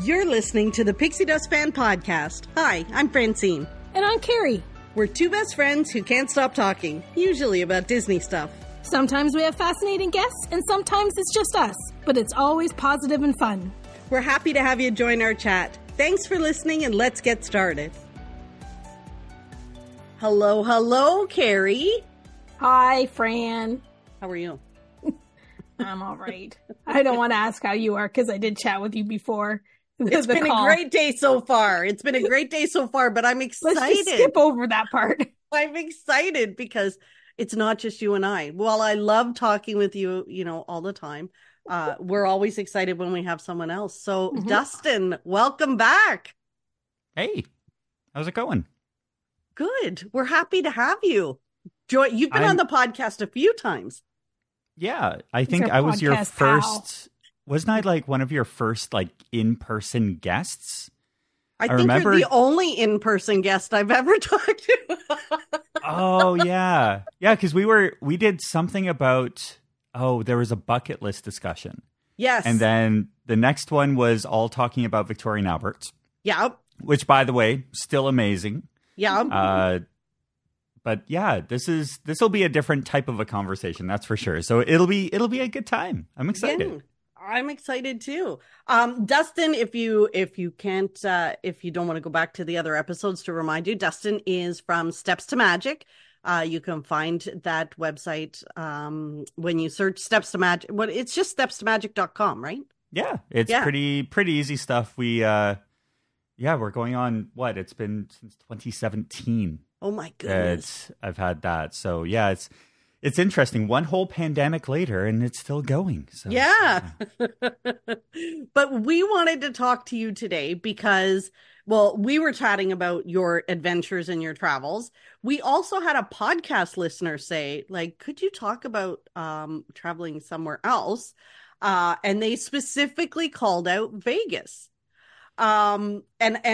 You're listening to the Pixie Dust Fan Podcast. Hi, I'm Francine. And I'm Carrie. We're two best friends who can't stop talking, usually about Disney stuff. Sometimes we have fascinating guests, and sometimes it's just us. But it's always positive and fun. We're happy to have you join our chat. Thanks for listening, and let's get started. Hello, Carrie. Hi, Fran. How are you? I'm all right. I don't want to ask how you are because I did chat with you before. It's been a great day so far. But I'm excited. Let's just skip over that part. I'm excited because it's not just you and I. While I love talking with you, all the time, we're always excited when we have someone else. So, Dustin, welcome back. Hey, how's it going? Good. We're happy to have you. Joy, you've been on the podcast a few times. Yeah, I think I was your first. Wasn't I like one of your first like in-person guests? I think you're the only in-person guest I've ever talked to. Oh yeah, because we did something about there was a bucket list discussion. Yes, and then the next one was all talking about Victoria and Albert's. Yeah, which by the way, still amazing. Yeah. But yeah, this will be a different type of a conversation, that's for sure. So it'll be a good time. I'm excited. Yeah. I'm excited too. Dustin, if you don't want to go back to the other episodes, to remind you, Dustin is from Steps to Magic. You can find that website when you search Steps to Magic. It's just stepstomagic.com, right? Yeah, it's pretty easy stuff. We're going on it's been since 2017. Oh my goodness. I've had that. So yeah, it's interesting. One whole pandemic later, and it's still going. So, yeah. But we wanted to talk to you today because, we were chatting about your adventures and your travels. We also had a podcast listener say, could you talk about traveling somewhere else? And they specifically called out Vegas. And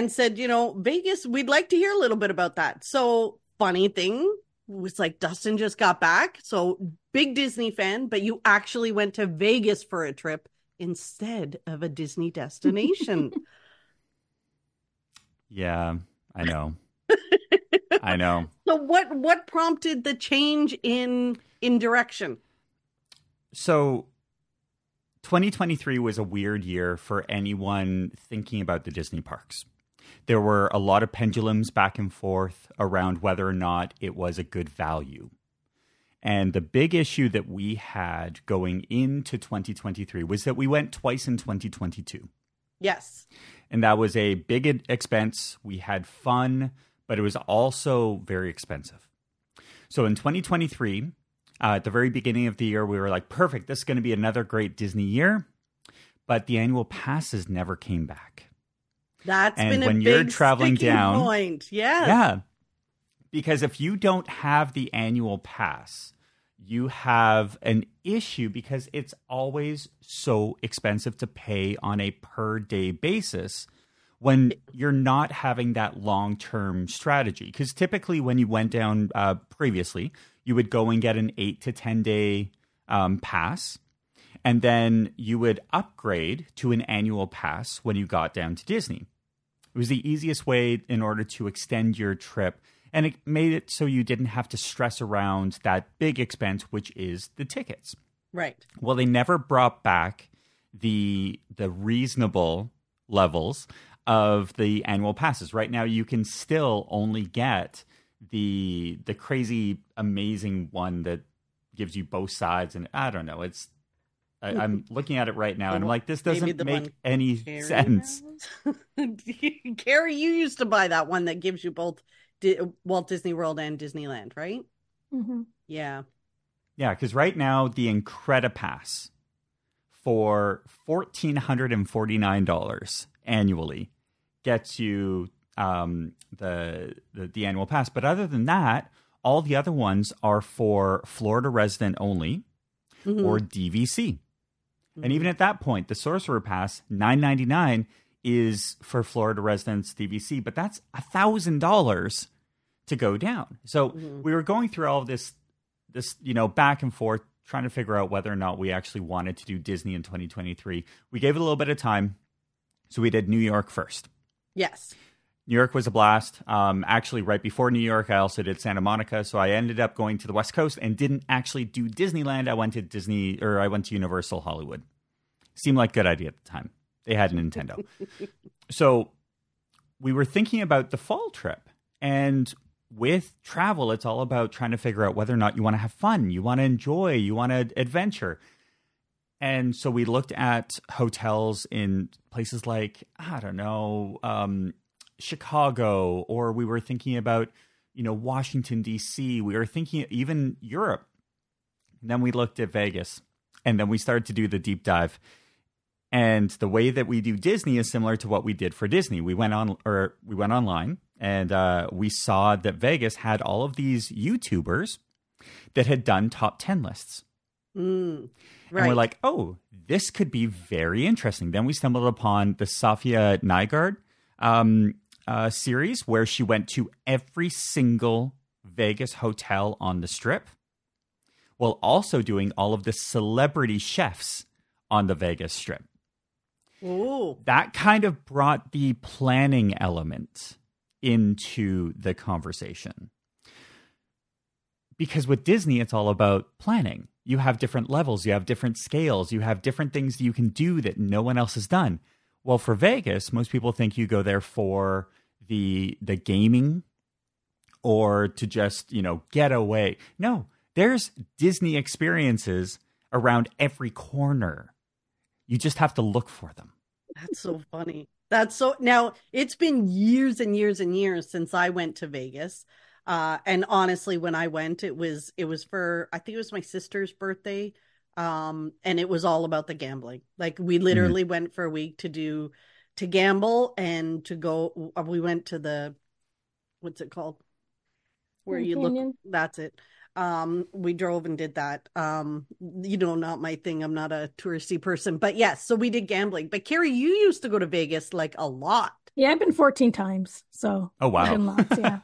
said, Vegas, we'd like to hear a little bit about that. So funny thing was Dustin just got back. So big Disney fan, but you actually went to Vegas for a trip instead of a Disney destination. Yeah, I know. I know. So what prompted the change in direction? So 2023 was a weird year for anyone thinking about the Disney parks. There were a lot of pendulums back and forth around whether or not it was a good value. And the big issue that we had going into 2023 was that we went twice in 2022. Yes. And that was a big expense. We had fun, but it was also very expensive. So in 2023, at the very beginning of the year, we were like, perfect, this is going to be another great Disney year. But the annual passes never came back. That's been a when big you're traveling down point. Yes. Yeah. Because if you don't have the annual pass, you have an issue because it's always so expensive to pay on a per day basis when you're not having that long-term strategy. Because typically when you went down previously, you would go and get an 8 to 10 day pass. And then you would upgrade to an annual pass when you got down to Disney. It was the easiest way in order to extend your trip. And it made it so you didn't have to stress around that big expense, which is the tickets. Right. Well, they never brought back the reasonable levels of the annual passes. Right now, you can still only get the crazy, amazing one that gives you both sides. And I don't know, I'm looking at it right now, and I'm like, this doesn't make any sense. Carrie, you used to buy that one that gives you both Walt Disney World and Disneyland, right? Mm-hmm. Yeah. Yeah, because right now, the Incredipass for $1,449 annually gets you the annual pass. But other than that, all the other ones are for Florida resident only or DVC. And even at that point, the Sorcerer Pass, $9.99, is for Florida residents DVC, but that's $1,000 to go down. So we were going through all of this back and forth, trying to figure out whether or not we actually wanted to do Disney in 2023. We gave it a little bit of time. So we did New York first. Yes. New York was a blast. Actually, right before New York, I also did Santa Monica. So I ended up going to the West Coast and didn't actually do Disneyland. I went to Universal Hollywood. Seemed like a good idea at the time. They had a Nintendo. So we were thinking about the fall trip. And with travel, it's all about trying to figure out whether or not you want to have fun, you want to enjoy, you want to adventure. And so we looked at hotels in places like, I don't know, Chicago, or we were thinking about, Washington, D.C. We were thinking even Europe. And then we looked at Vegas, and then we started to do the deep dive. And the way that we do Disney is similar to what we did for Disney. We went online, and we saw that Vegas had all of these YouTubers that had done top 10 lists. Right. And we're like, oh, this could be very interesting. Then we stumbled upon the Safia Nygaard series, where she went to every single Vegas hotel on the Strip, while also doing all of the celebrity chefs on the Vegas Strip. Ooh. That kind of brought the planning element into the conversation. Because with Disney, it's all about planning. You have different levels, you have different scales, you have different things that you can do that no one else has done. Well, for Vegas, most people think you go there for the gaming or to just, get away. No, there's Disney experiences around every corner. You just have to look for them. That's so funny. Now it's been years and years and years since I went to Vegas. And honestly, when I went, it was for, I think it was my sister's birthday. And it was all about the gambling. Like we literally went for a week to gamble and to go, we went to the, what's it called? Where you look, that's it. We drove and did that. Not my thing. I'm not a touristy person, but yes. So we did gambling. But Carrie, you used to go to Vegas like a lot. Yeah, I've been 14 times. So oh wow, lots, yeah.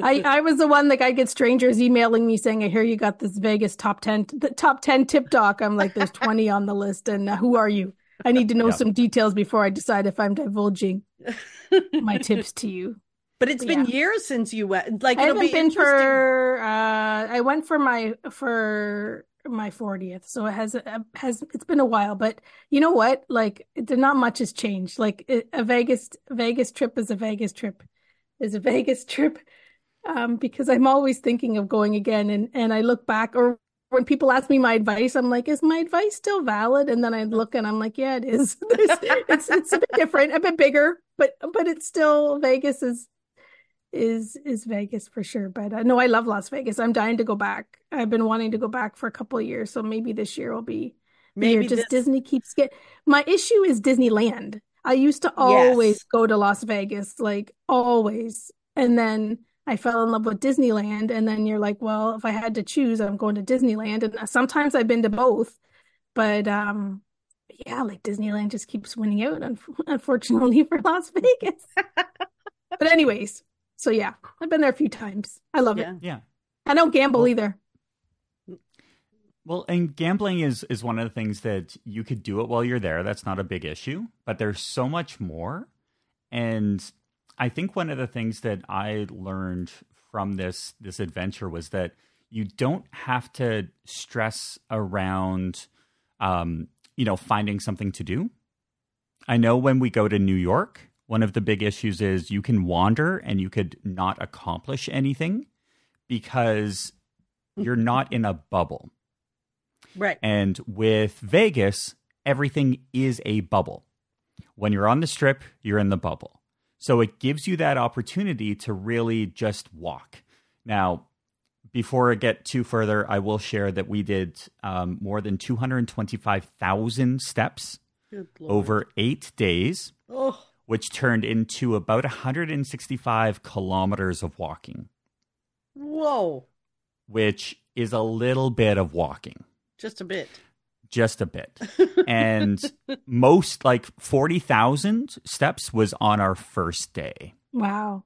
I was the one that I get strangers emailing me saying, "I hear you got this Vegas top 10 tip doc." I'm like, "There's 20 on the list, and who are you? I need to know some details before I decide if I'm divulging my tips to you." But it's been years since you went. Like I it'll haven't be been for. I went for my 40th, so it's been a while. But you know what? Like, not much has changed. Like a Vegas trip is a Vegas trip, because I'm always thinking of going again. And I look back, or when people ask me my advice, I'm like, is my advice still valid? And then I look and I'm like, yeah, it is. It's a bit different, a bit bigger, but it's still Vegas is Vegas for sure. But no, I love Las Vegas. I'm dying to go back. I've been wanting to go back for a couple of years, so maybe this year will be maybe just Disney keeps getting. My issue is Disneyland. I used to always go to Las Vegas, like always, and then I fell in love with Disneyland. And then you're like, well, if I had to choose, I'm going to Disneyland. And sometimes I've been to both, but like Disneyland just keeps winning out, unfortunately for Las Vegas. But anyways. So yeah, I've been there a few times. I love it. Yeah. I don't gamble either. Well, and gambling is one of the things that you could do it while you're there. That's not a big issue, but there's so much more. And I think one of the things that I learned from this adventure was that you don't have to stress around, finding something to do. I know when we go to New York, one of the big issues is you can wander and you could not accomplish anything because you're not in a bubble. Right. And with Vegas, everything is a bubble. When you're on the Strip, you're in the bubble. So it gives you that opportunity to really just walk. Now, before I get too further, I will share that we did more than 225,000 steps over 8 days. Oh. Which turned into about 165 kilometers of walking. Whoa. Which is a little bit of walking. Just a bit. And most, like 40,000 steps was on our first day. Wow.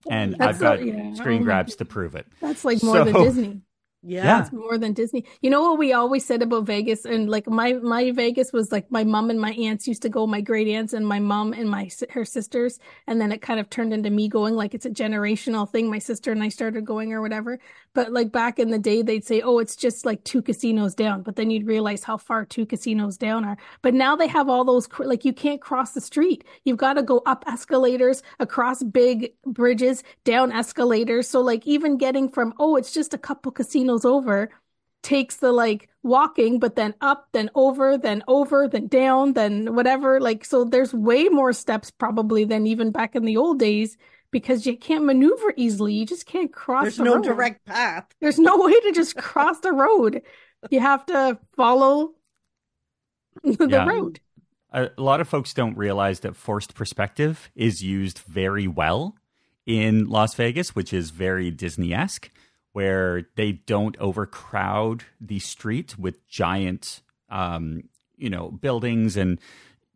And I've got screen grabs to prove it. That's like more than Disney. Yeah. It's more than Disney. You know what we always said about Vegas, and like my Vegas was like my mom and my aunts used to go, my great aunts and my mom and her sisters, and then it kind of turned into me going, like it's a generational thing. My sister and I started going or whatever. But like back in the day, they'd say, "Oh, it's just like 2 casinos down," but then you'd realize how far 2 casinos down are. But now they have all those like you can't cross the street. You've got to go up escalators, across big bridges, down escalators. So like even getting from, oh, it's just a couple casinos over takes the like walking, but then up, then over, then down, then whatever. Like, so there's way more steps probably than even back in the old days because you can't maneuver easily. You just can't cross There's the no road. direct path. There's no way to just cross the road. You have to follow the road. A lot of folks don't realize that forced perspective is used very well in Las Vegas, which is very Disney-esque, where they don't overcrowd the street with giant, buildings. And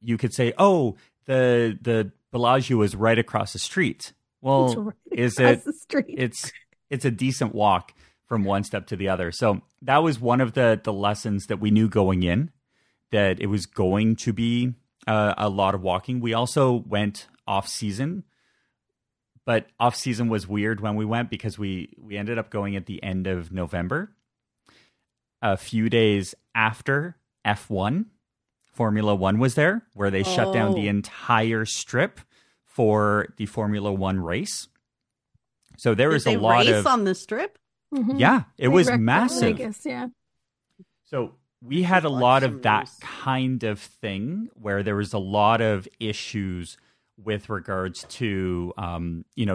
you could say, oh, the Bellagio is right across the street. Well, Right is across it? the street. It's a decent walk from one step to the other. So that was one of the lessons that we knew going in, that it was going to be a lot of walking. We also went off season. But off-season was weird when we went because we ended up going at the end of November, a few days after F1, Formula One was there, where they shut down the entire strip for the Formula One race. So there was a lot race on the strip? Mm-hmm. Yeah, it was wrecked massive. Vegas, yeah. So we had a lot of that kind of thing where there was a lot of issues with regards to,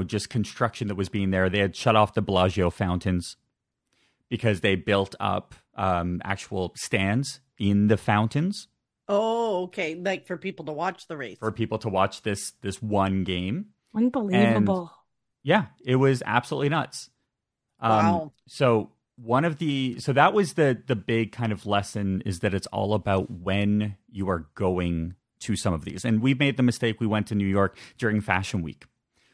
just construction that was being there. They had shut off the Bellagio fountains because they built up actual stands in the fountains. Oh, okay. Like for people to watch the race. For people to watch this one game. Unbelievable. And, it was absolutely nuts. Wow. So that was the big kind of lesson, is that it's all about when you are going to some of these. And we made the mistake. We went to New York during Fashion Week.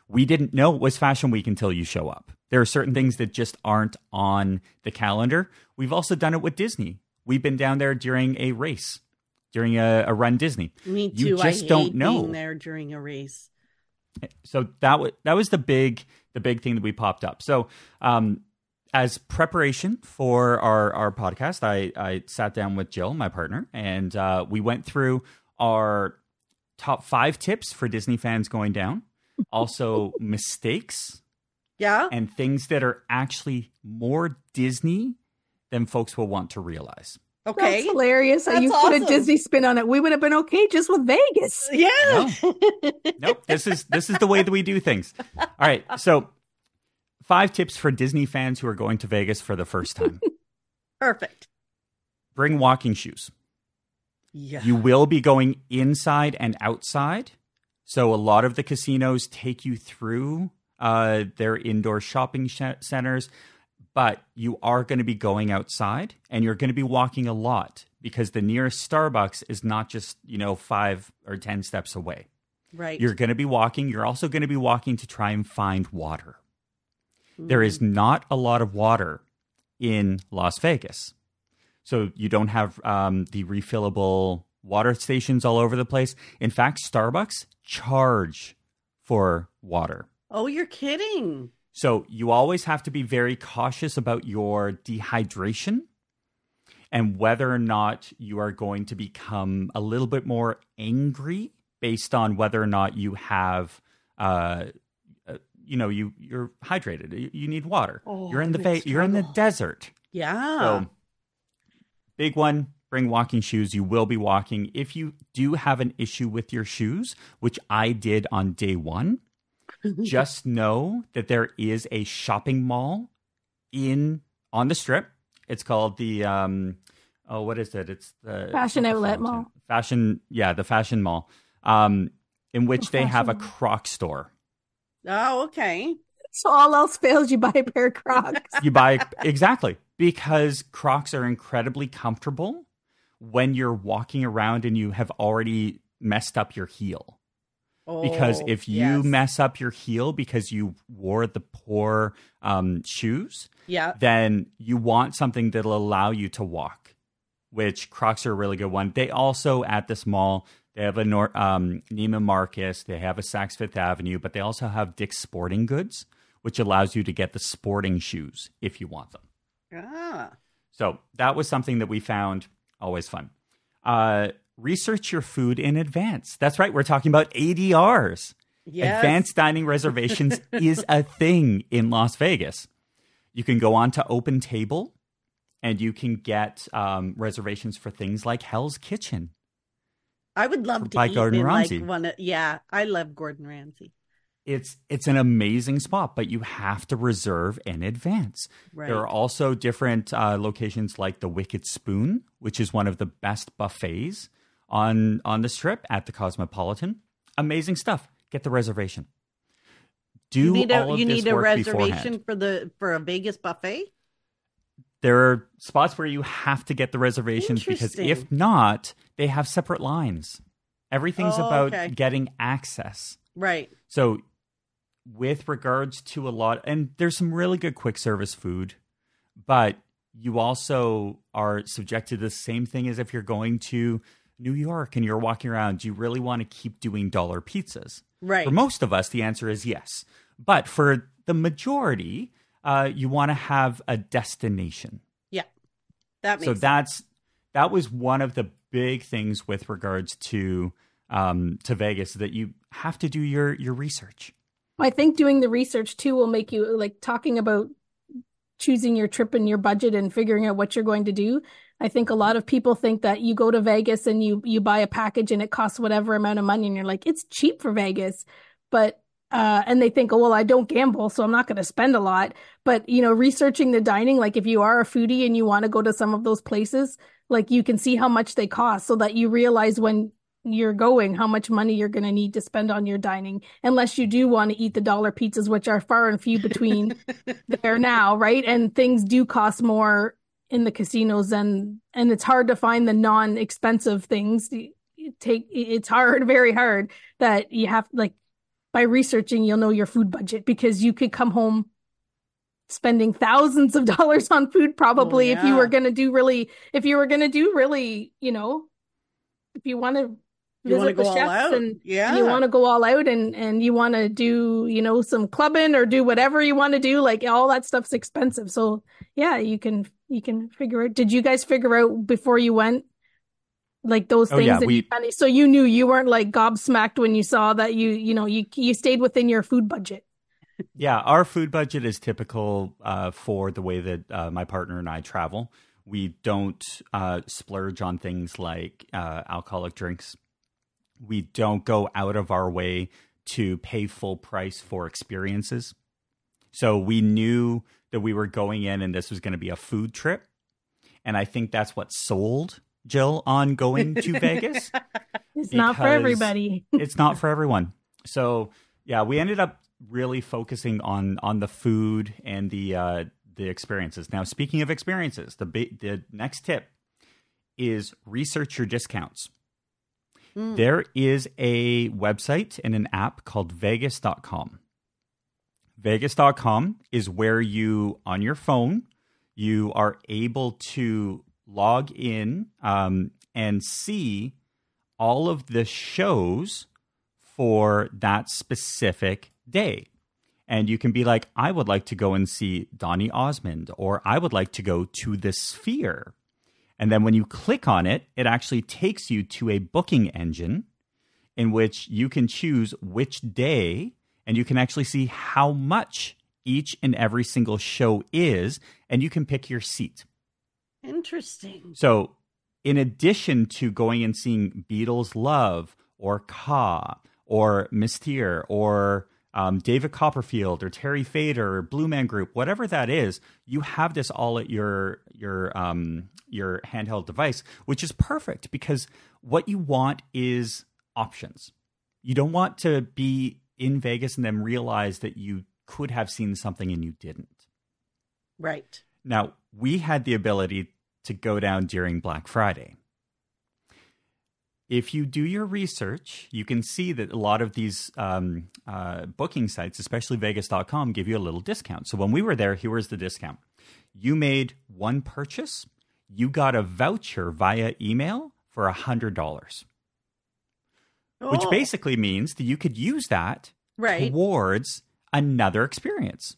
We didn't know it was Fashion Week until you show up. There are certain things that just aren't on the calendar. We've also done it with Disney. We've been down there during a race, during a Run Disney. Me too. You just don't know being there during a race. So that was the big thing that we popped up. So as preparation for our podcast, I sat down with Jill, my partner, and we went through our top 5 tips for Disney fans going down. Also mistakes. Yeah. And things that are actually more Disney than folks will want to realize. Okay. That's hilarious. How you put a Disney spin on it. We would have been okay just with Vegas. Yeah. Nope. This is the way that we do things. All right. So 5 tips for Disney fans who are going to Vegas for the first time. Perfect. Bring walking shoes. Yeah. You will be going inside and outside. So a lot of the casinos take you through their indoor shopping centers, but you are going to be going outside and you're going to be walking a lot because the nearest Starbucks is not just, 5 or 10 steps away. Right. You're going to be walking. You're also going to be walking to try and find water. There is not a lot of water in Las Vegas. So you don't have the refillable water stations all over the place. In fact, Starbucks charge for water. Oh, you're kidding. So you always have to be very cautious about your dehydration and whether or not you are going to become a little bit more angry based on whether or not you have, you're hydrated. You need water. Oh, you're in the desert. Yeah. So big one, bring walking shoes. You will be walking. If you do have an issue with your shoes, which I did on day 1, just know that there is a shopping mall on the Strip. It's called the what is it? It's the Fashion Outlet Mall. The Fashion Mall. In which they have a Croc store. Oh, okay. So all else fails, you buy a pair of Crocs. Exactly, because Crocs are incredibly comfortable when you're walking around and you have already messed up your heel. Because Oh, if you yes. mess up your heel because you wore the poor shoes, Yeah. then you want something that'll allow you to walk, which Crocs are a really good one. They also, at this mall, they have a Neiman Marcus, they have a Saks Fifth Avenue, but they also have Dick's Sporting Goods, which allows you to get the sporting shoes if you want them. Ah. So that was something that we found always fun. Research your food in advance. That's right. We're talking about ADRs. Yes. Advanced dining reservations is a thing in Las Vegas. You can go on to Open Table and you can get reservations for things like Hell's Kitchen. I would love to by eat Gordon in Ramsay. like one. Yeah, I love Gordon Ramsay. It's an amazing spot, but you have to reserve in advance. Right. There are also different locations like the Wicked Spoon, which is one of the best buffets on the Strip at the Cosmopolitan. Amazing stuff. Get the reservation. You need all of you this need a work reservation beforehand. for a Vegas buffet. There are spots where you have to get the reservations because Interesting. if not, they have separate lines. Everything's Oh, about okay. getting access. Right. So with regards to a lot, and there's some really good quick service food, but you also are subjected to the same thing as if you're going to New York and you're walking around. Do you really want to keep doing dollar pizzas? Right. For most of us, the answer is yes. But for the majority, you want to have a destination. Yeah. That makes So sense. that was one of the big things with regards to Vegas, that you have to do your research. I think doing the research too will make you like talking about choosing your trip and your budget and figuring out what you're going to do. I think a lot of people think that you go to Vegas and you buy a package and it costs whatever amount of money and you're like, it's cheap for Vegas. But and they think, oh, well, I don't gamble, so I'm not going to spend a lot. But, you know, researching the dining, like if you are a foodie and you want to go to some of those places, like you can see how much they cost so that you realize when you're going how much money you're going to need to spend on your dining, unless you do want to eat the dollar pizzas, which are far and few between there now, right? And things do cost more in the casinos, and it's hard to find the non-expensive things. It's hard, very hard, that you have, like, by researching, you'll know your food budget, because you could come home spending thousands of dollars on food probably if you were going to do really, you know, if you want to You want to visit go the all chefs out. and Yeah. you want to go all out and you want to do, you know, some clubbing or do whatever you want to do, like all that stuff's expensive. So yeah, you can figure out. Did you guys figure out before you went, like those things so you knew you weren't like gobsmacked when you saw that you stayed within your food budget? Yeah, our food budget is typical for the way that my partner and I travel. We don't splurge on things like alcoholic drinks. We don't go out of our way to pay full price for experiences. So we knew that we were going in and this was going to be a food trip. And I think that's what sold Jill on going to Vegas. It's not for everybody. It's not for everyone. So yeah, we ended up really focusing on the food and the experiences. Now, speaking of experiences, the next tip is research your discounts. There is a website and an app called Vegas.com. Vegas.com is where you, on your phone, you are able to log in and see all of the shows for that specific day. And you can be like, I would like to go and see Donny Osmond, or I would like to go to the Sphere. And then when you click on it, it actually takes you to a booking engine in which you can choose which day, and you can actually see how much each and every single show is, and you can pick your seat. Interesting. So in addition to going and seeing Beatles Love, or Ka, or Mystere, or David Copperfield, or Terry Fader, or Blue Man Group, whatever that is, you have this all at your handheld device, which is perfect because what you want is options. You don't want to be in Vegas and then realize that you could have seen something and you didn't. Right. Now, we had the ability to go down during Black Friday. if you do your research, you can see that a lot of these booking sites, especially Vegas.com, give you a little discount. So when we were there, here was the discount. You made one purchase, you got a voucher via email for $100, which basically means that you could use that towards another experience.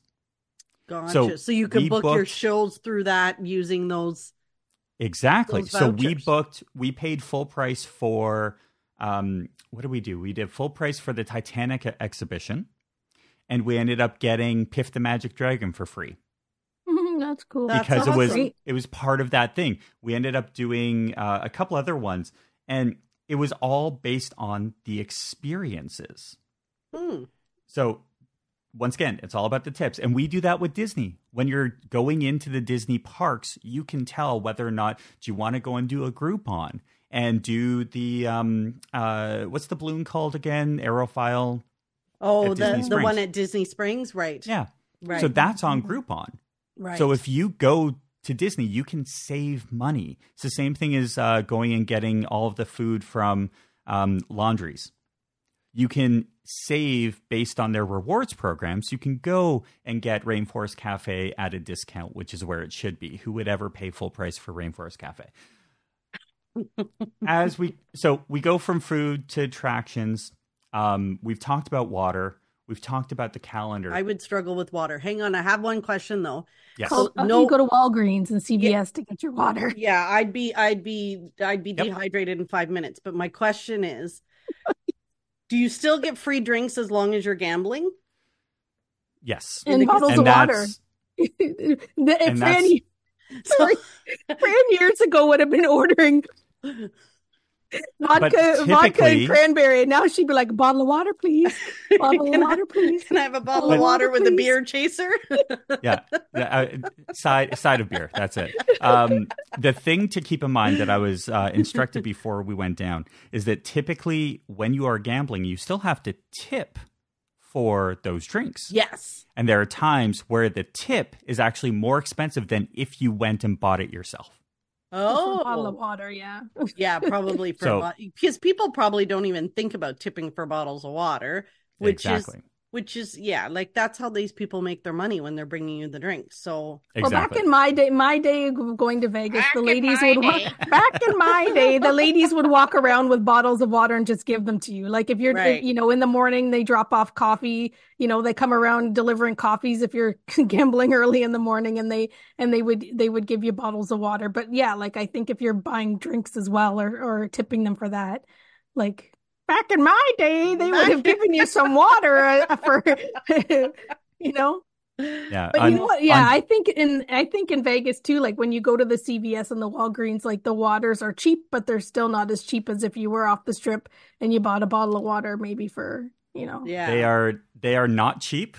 Gotcha. So you can book your shows through that using those. Exactly. So we paid full price for, what did we do? We did full price for the Titanic exhibition, and we ended up getting Piff the Magic Dragon for free. That's cool. Because it was part of that thing. We ended up doing a couple other ones, and it was all based on the experiences. So once again, it's all about the tips. And we do that with Disney. When you're going into the Disney parks, you can tell whether or not do you want to go and do a Groupon and do the, what's the balloon called again? Aerophile? Oh, the one at Disney Springs? Right. Yeah. Right. So that's on Groupon. Right. So if you go to Disney, you can save money. It's the same thing as going and getting all of the food from laundries. You can save based on their rewards programs. You can go and get Rainforest Cafe at a discount, which is where it should be. Who would ever pay full price for Rainforest Cafe? We go from food to attractions. We've talked about water. We've talked about the calendar. I would struggle with water. Hang on, I have one question though. Yes. You go to Walgreens and CVS to get your water. Yeah, I'd be dehydrated in 5 minutes. But my question is, do you still get free drinks as long as you're gambling? Yes. And bottles of water. Fran years ago would have been ordering vodka and cranberry, and now she'd be like, bottle of water, please. Bottle of water, please. Can I have a bottle of water with a beer chaser? Yeah. Side of beer. That's it. The thing to keep in mind that I was instructed before we went down is that typically when you are gambling, you still have to tip for those drinks. Yes. And there are times where the tip is actually more expensive than if you went and bought it yourself. Oh, a bottle of water, yeah. Yeah, probably because people probably don't even think about tipping for bottles of water, which is like that's how these people make their money when they're bringing you the drinks. So, well, back in my day of going to Vegas, the ladies would walk around with bottles of water and just give them to you. Like if you're, in the morning they drop off coffee. They come around delivering coffees if you're gambling early in the morning, and they would give you bottles of water. But yeah, like I think if you're buying drinks as well or tipping them for that, like. Back in my day, they would have given you some water for, Yeah, but you know what? Yeah, I think in Vegas too. Like when you go to the CVS and the Walgreens, like the waters are cheap, but they're still not as cheap as if you were off the strip and you bought a bottle of water, maybe for Yeah, they are not cheap.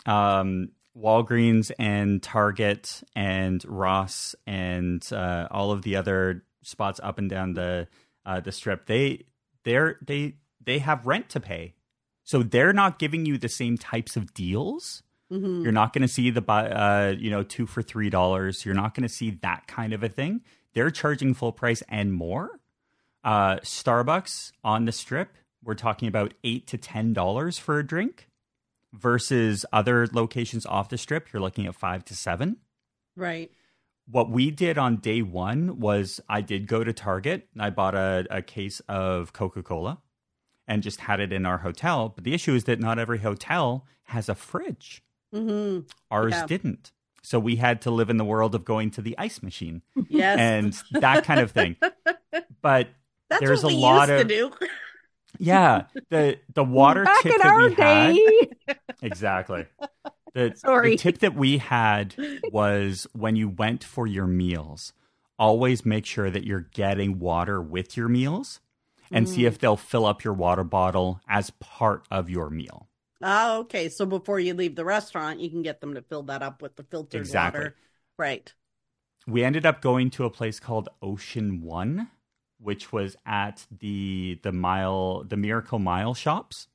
Walgreens and Target and Ross and all of the other spots up and down the strip, they have rent to pay, so they're not giving you the same types of deals. Mm-hmm. You're not going to see the 2 for $3. You're not going to see that kind of a thing. They're charging full price and more. Starbucks on the strip, we're talking about $8 to $10 for a drink, versus other locations off the strip, you're looking at $5 to $7. Right. What we did on day one was I did go to Target and I bought a case of Coca-Cola and just had it in our hotel. But the issue is that not every hotel has a fridge. Mm-hmm. Ours didn't. So we had to live in the world of going to the ice machine. Yes. And that kind of thing. But that's there's what a we lot used of to do. Yeah. The water back tip in that our we day. had. Exactly. The tip that we had was when you went for your meals, always make sure that you're getting water with your meals and see if they'll fill up your water bottle as part of your meal. Oh, okay. So before you leave the restaurant, you can get them to fill that up with the filtered water. Right. We ended up going to a place called Ocean One, which was at the Miracle Mile shops.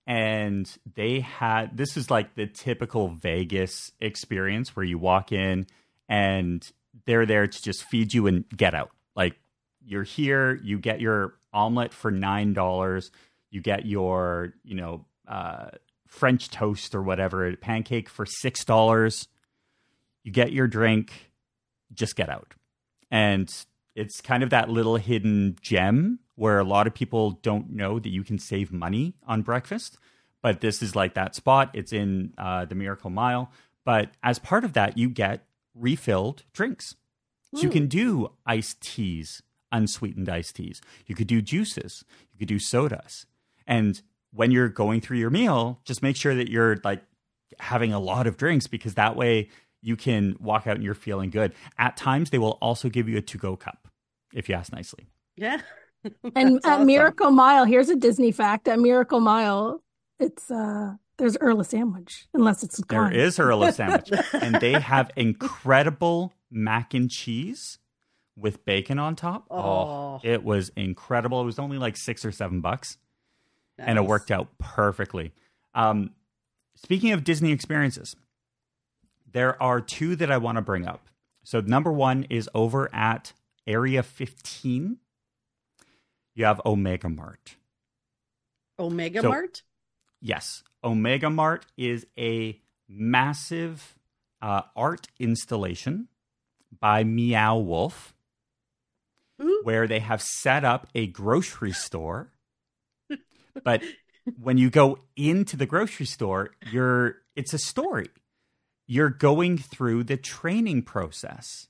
And this is like the typical Vegas experience where you walk in and they're there to just feed you and get out. Like you're here, you get your omelet for $9, you get your, French toast or whatever, pancake for $6, you get your drink, just get out. And it's kind of that little hidden gem where a lot of people don't know that you can save money on breakfast. But this is like that spot. It's in the Miracle Mile. But as part of that, you get refilled drinks. So you can do iced teas, unsweetened iced teas. You could do juices. You could do sodas. And when you're going through your meal, just make sure that you're like having a lot of drinks, because that way you can walk out and you're feeling good. At times, they will also give you a to-go cup if you ask nicely. Yeah. And at awesome. Miracle Mile, here's a Disney fact. At Miracle Mile, it's there's Earl sandwich, unless it's gone. There is Earl sandwich. And they have incredible mac and cheese with bacon on top. Oh, it was incredible. It was only like $6 or $7. Nice. And it worked out perfectly. Speaking of Disney experiences, there are two that I want to bring up. So number one is over at Area 15. You have Omega Mart. Omega Mart? Yes. Omega Mart is a massive art installation by Meow Wolf, where they have set up a grocery store. But when you go into the grocery store, it's a story. You're going through the training process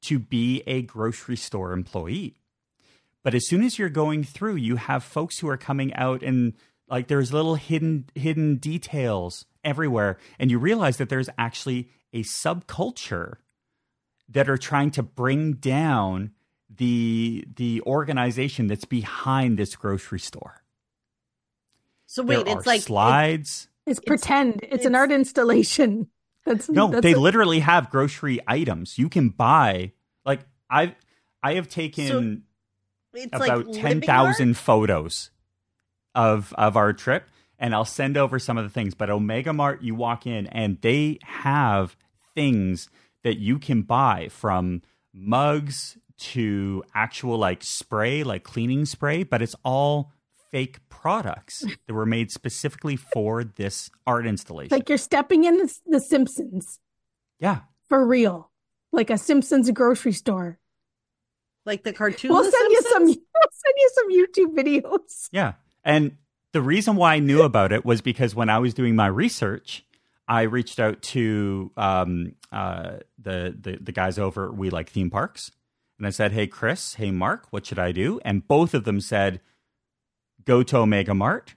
to be a grocery store employee. But as soon as you're going through, you have folks who are coming out, and like there's little hidden details everywhere. And you realize that there's actually a subculture that are trying to bring down the organization that's behind this grocery store. So wait, there it's are like slides. It's pretend. It's an art installation. They literally have grocery items you can buy. Like I have taken about like 10,000 photos of our trip, and I'll send over some of the things. But Omega Mart, you walk in and they have things that you can buy, from mugs to actual like spray, like cleaning spray, but it's all fake products that were made specifically for this art installation. Like you're stepping in the Simpsons. Yeah. For real. Like a Simpsons grocery store. Like the cartoon. We'll send you some YouTube videos. Yeah. And the reason why I knew about it was because when I was doing my research, I reached out to the guys over at We Like Theme Parks. And I said, hey, Chris, hey, Mark, what should I do? And both of them said, go to Omega Mart.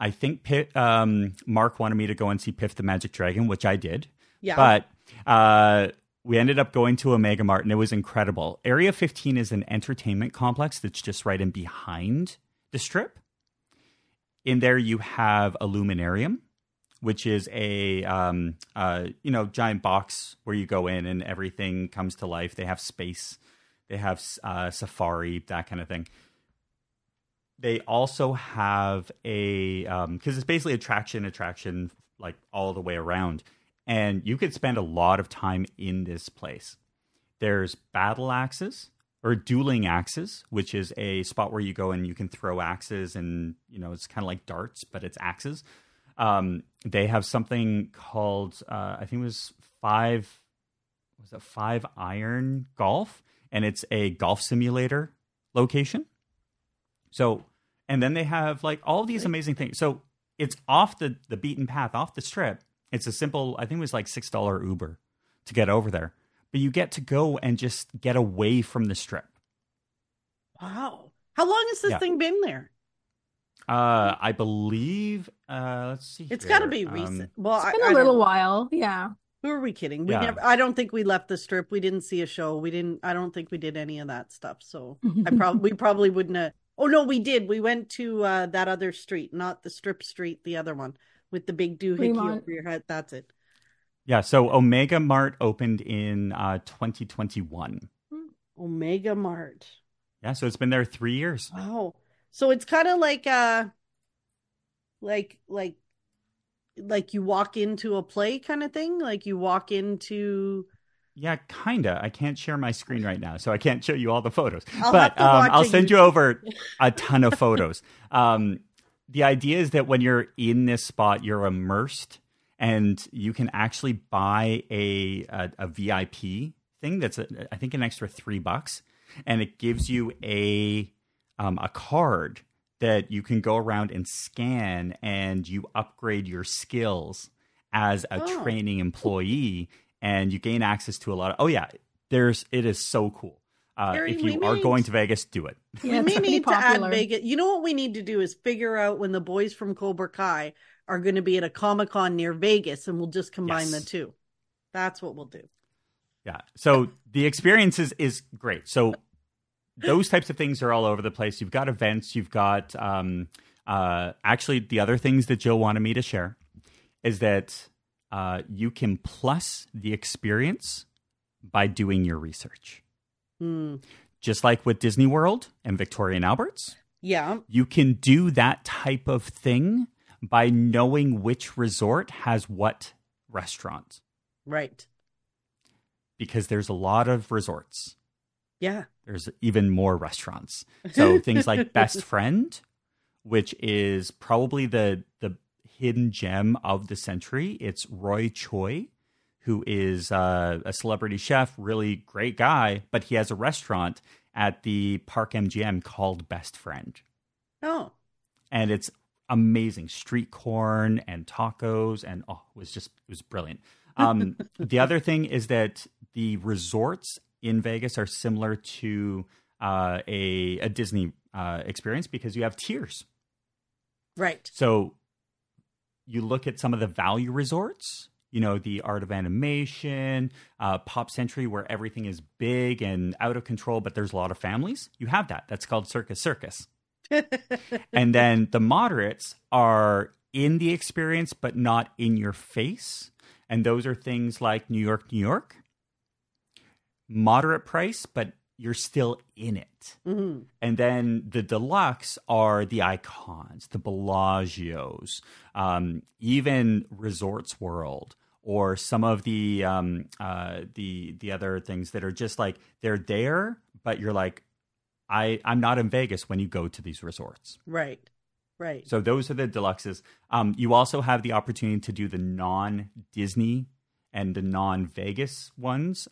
I think Mark wanted me to go and see Piff the Magic Dragon, which I did. Yeah. But we ended up going to Omega Mart, and it was incredible. Area 15 is an entertainment complex that's just right in behind the strip. In there, you have a luminarium, which is a giant box where you go in and everything comes to life. They have space. They have safari, that kind of thing. They also have a, because it's basically attraction, like all the way around. And you could spend a lot of time in this place. There's battle axes or dueling axes, which is a spot where you go and you can throw axes, and, it's kind of like darts, but it's axes. They have something called, I think it was five iron golf, and it's a golf simulator location. So, and then they have like all these amazing things. So it's off the beaten path, off the strip. It's a simple, I think it was like $6 Uber to get over there. But you get to go and just get away from the strip. Wow. How long has this thing been there? I believe, let's see. It's got to be recent. Well, it's been a little while. Yeah. Who are we kidding? I don't think we left the strip. We didn't see a show. I don't think we did any of that stuff. So we probably wouldn't have. Oh, no, we did. We went to that other street, not the strip street, the other one with the big doohickey over your head. That's it. Yeah. So Omega Mart opened in 2021. Omega Mart. Yeah. So it's been there 3 years. Wow. So it's kind of like you walk into a play kind of thing. Like you walk into Yeah, kinda. I can't share my screen right now, so I can't show you all the photos. I'll But have to watch I'll a send you YouTube. over a ton of photos. The idea is that when you're in this spot, you're immersed, and you can actually buy a VIP thing that's I think an extra $3, and it gives you a card that you can go around and scan, and you upgrade your skills as a training employee, and you gain access to a lot of. It is so cool. Carrie, if you are going to Vegas, do it. Yeah, we it's may pretty need to add popular. Vegas. You know what we need to do is figure out when the boys from Cobra Kai are going to be at a Comic-Con near Vegas, and we'll just combine the two. That's what we'll do. Yeah. So the experience is great. So those types of things are all over the place. You've got events. You've got actually the other things that Jill wanted me to share is that you can plus the experience by doing your research. Just like with Disney World and Victoria and Albert's. Yeah. You can do that type of thing by knowing which resort has what restaurant. Right. Because there's a lot of resorts. Yeah. There's even more restaurants. So things like Best Friend, which is probably the hidden gem of the century. It's Roy Choi, who is a celebrity chef, really great guy, but he has a restaurant at the Park MGM called Best Friend. Oh. And it's amazing. Street corn and tacos, and it was brilliant. The other thing is that the resorts in Vegas are similar to a Disney experience because you have tiers. Right. So you look at some of the value resorts, the Art of Animation, Pop Century, where everything is big and out of control, but there's a lot of families. You have that. That's called Circus Circus. And then the moderates are in the experience, but not in your face. And those are things like New York, New York. Moderate price, but you're still in it. Mm-hmm. And then the deluxe are the icons, the Bellagios, even Resorts World, or some of the other things that are just like they're there, but you're like, I'm not in Vegas when you go to these resorts. Right. Right. So those are the deluxes. You also have the opportunity to do the non-Disney and the non-Vegas ones,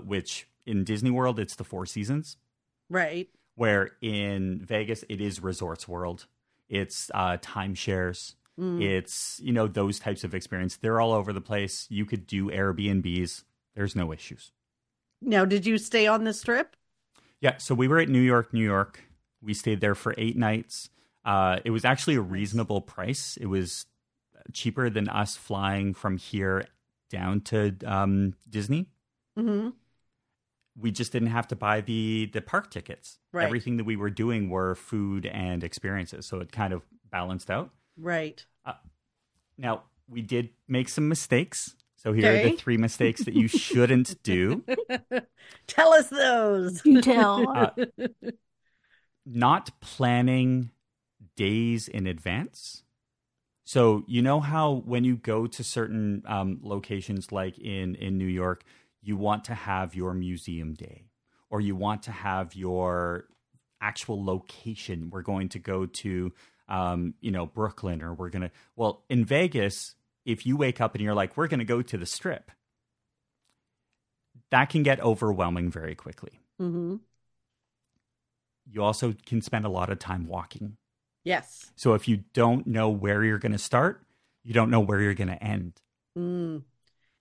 which in Disney World, it's the Four Seasons. Right. Where in Vegas, it is Resorts World. It's timeshares. It's, those types of experience. They're all over the place. You could do Airbnbs. There's no issues. Now, did you stay on the Strip? Yeah. So we were at New York, New York. We stayed there for 8 nights. It was actually a reasonable price. It was cheaper than us flying from here down to Disney. Mm-hmm. We just didn't have to buy the park tickets. Right. Everything that we were doing were food and experiences. So it kind of balanced out. Right. Now, we did make some mistakes. So here are the 3 mistakes that you shouldn't do. Tell us those. You tell. Not planning days in advance. So you know how when you go to certain locations like in New York, you want to have your museum day, or you want to have your actual location. We're going to go to, Brooklyn, or in Vegas, if you wake up and you're like, we're going to go to the Strip, that can get overwhelming very quickly. Mm-hmm. You also can spend a lot of time walking. Yes. So if you don't know where you're going to start, you don't know where you're going to end.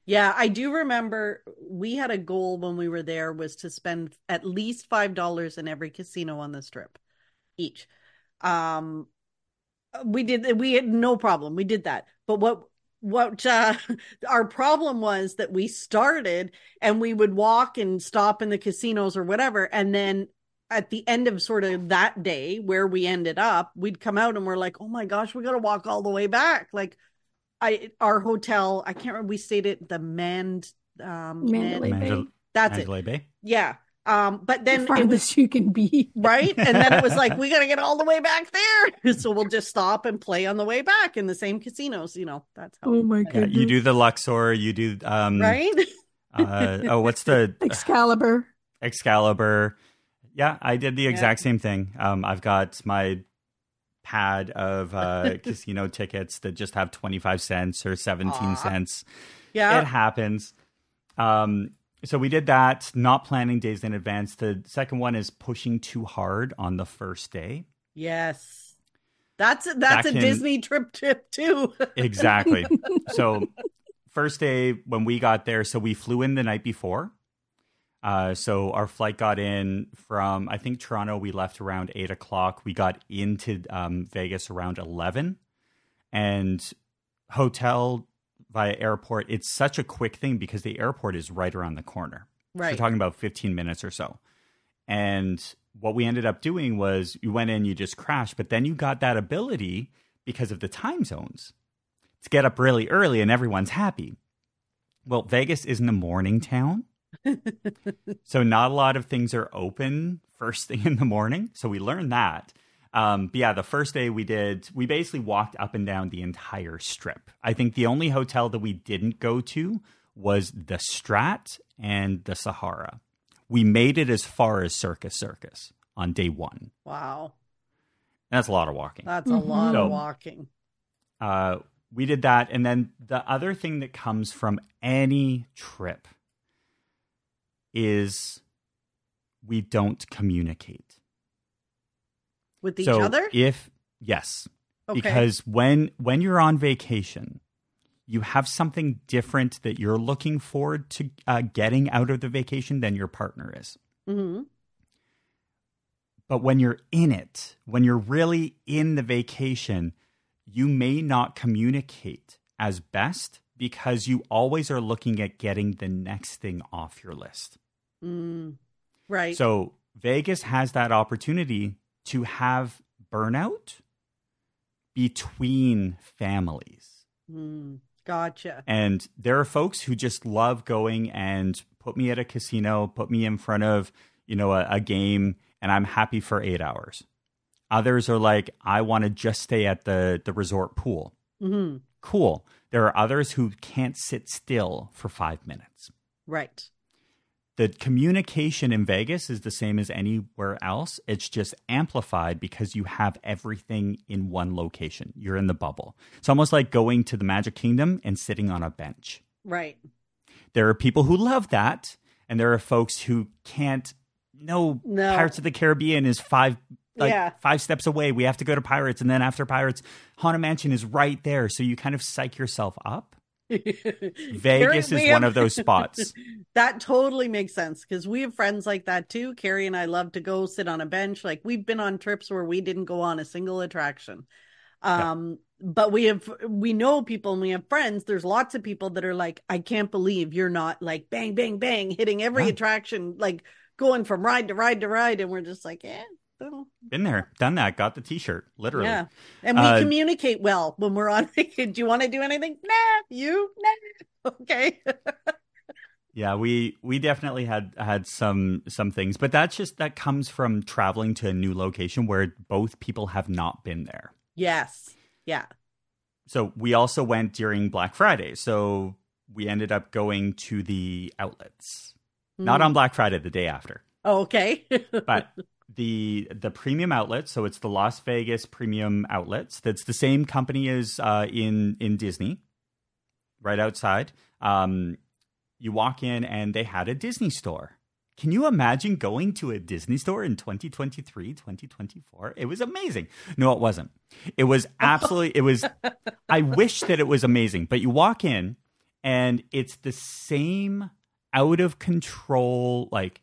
Yeah, I do remember we had a goal when we were there was to spend at least $5 in every casino on the Strip each. We had no problem. We did that. But what our problem was that we started and we would walk and stop in the casinos or whatever. And then at the end of sort of that day where we ended up, we'd come out and we're like, oh my gosh, we got to walk all the way back. Like our hotel, I can't remember, we stayed at the Mandalay Bay. That's Mandalay it. Bay. Yeah. But then the farthest you can be. Right. And then it was like, we got to get all the way back there. So we'll just stop and play on the way back in the same casinos. That's how. Oh my goodness. You do the Luxor, you do, right. What's the Excalibur? Excalibur. Yeah, I did the exact same thing. I've got my pad of casino tickets that just have 25 cents or 17 cents. Yeah. It happens. So we did that, not planning days in advance. The second one is pushing too hard on the first day. Yes. That's a Disney trip too. Exactly. So first day when we got there, so we flew in the night before. So our flight got in from, I think, Toronto. We left around 8 o'clock. We got into Vegas around 11. And hotel via airport, it's such a quick thing because the airport is right around the corner. Right. So we're talking about 15 minutes or so. And what we ended up doing was you went in, you just crashed, but then you got that ability because of the time zones to get up really early and everyone's happy. Well, Vegas isn't a morning town. So not a lot of things are open first thing in the morning. So we learned that. But yeah, the first day we basically walked up and down the entire strip. I think the only hotel that we didn't go to was the Strat and the Sahara. We made it as far as Circus on day one. Wow. That's a lot of walking. That's a lot of walking. We did that. And then the other thing that comes from any trip is we don't communicate. With each other? Yes. Okay. Because when you're on vacation, you have something different that you're looking forward to getting out of the vacation than your partner is. Mm-hmm. But when you're in it, when you're really in the vacation, you may not communicate as best because you always are looking at getting the next thing off your list. Right. So Vegas has that opportunity to have burnout between families. Gotcha. And there are folks who just love going and put me at a casino, put me in front of, a game, and I'm happy for 8 hours. Others are like, I want to just stay at the resort pool. Mm-hmm. Cool. There are others who can't sit still for 5 minutes. Right. The communication in Vegas is the same as anywhere else. It's just amplified because you have everything in one location. You're in the bubble. It's almost like going to the Magic Kingdom and sitting on a bench. Right. There are people who love that, and there are folks who can't. No. Pirates of the Caribbean is 5 steps away. We have to go to Pirates, and then after Pirates, Haunted Mansion is right there. So you kind of psych yourself up. Vegas is one of those spots. That totally makes sense because we have friends like that too. Carrie and I love to go sit on a bench. Like we've been on trips where we didn't go on a single attraction. But we know people and we have friends. There's lots of people that are like, I can't believe you're not like bang, bang, bang, hitting every attraction, like going from ride to ride to ride. And we're just like, been there, done that, got the t-shirt, literally. Yeah. And we communicate well when we're on vacation. Do you want to do anything? Nah. Okay. Yeah, we definitely had some things, but that comes from traveling to a new location where both people have not been there. Yes. Yeah. So we also went during Black Friday. So we ended up going to the outlets. Not on Black Friday, the day after. Oh, okay. But the premium outlets, so it's the Las Vegas premium outlets. That's the same company as in Disney, right outside. You walk in and they had a Disney store. Can you imagine going to a Disney store in 2023, 2024? It was amazing. No, it wasn't. It was absolutely, I wish that it was amazing. But you walk in and it's the same out of control, like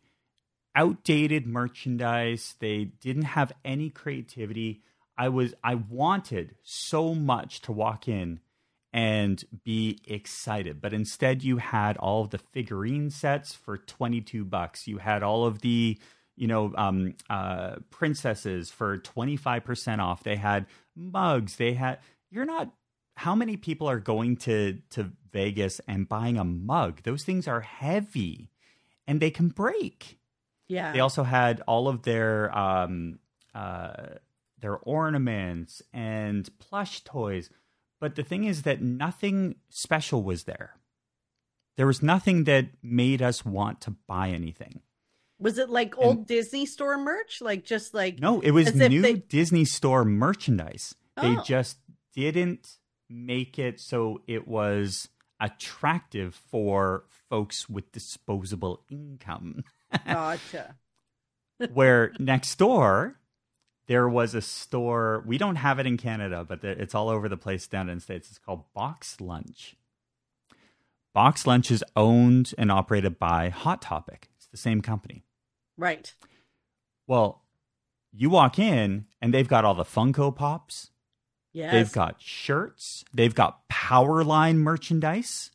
outdated merchandise. They didn't have any creativity. I wanted so much to walk in and be excited, but instead you had all of the figurine sets for $22. You had all of the princesses for 25% off. They had mugs. How many people are going to Vegas and buying a mug? Those things are heavy and they can break. Yeah. They also had all of their ornaments and plush toys. But the thing is that nothing special was there. there was nothing that made us want to buy anything. Was it like old Disney store merch? Like just like no, it was new Disney store merchandise. They just didn't make it so it was attractive for folks with disposable income. Gotcha. Where next door, there was a store. We don't have it in Canada, but it's all over the place down in the States. It's called Box Lunch. Box Lunch is owned and operated by Hot Topic. It's the same company. Right. Well, you walk in and they've got all the Funko Pops. Yes. They've got shirts. They've got Powerline merchandise.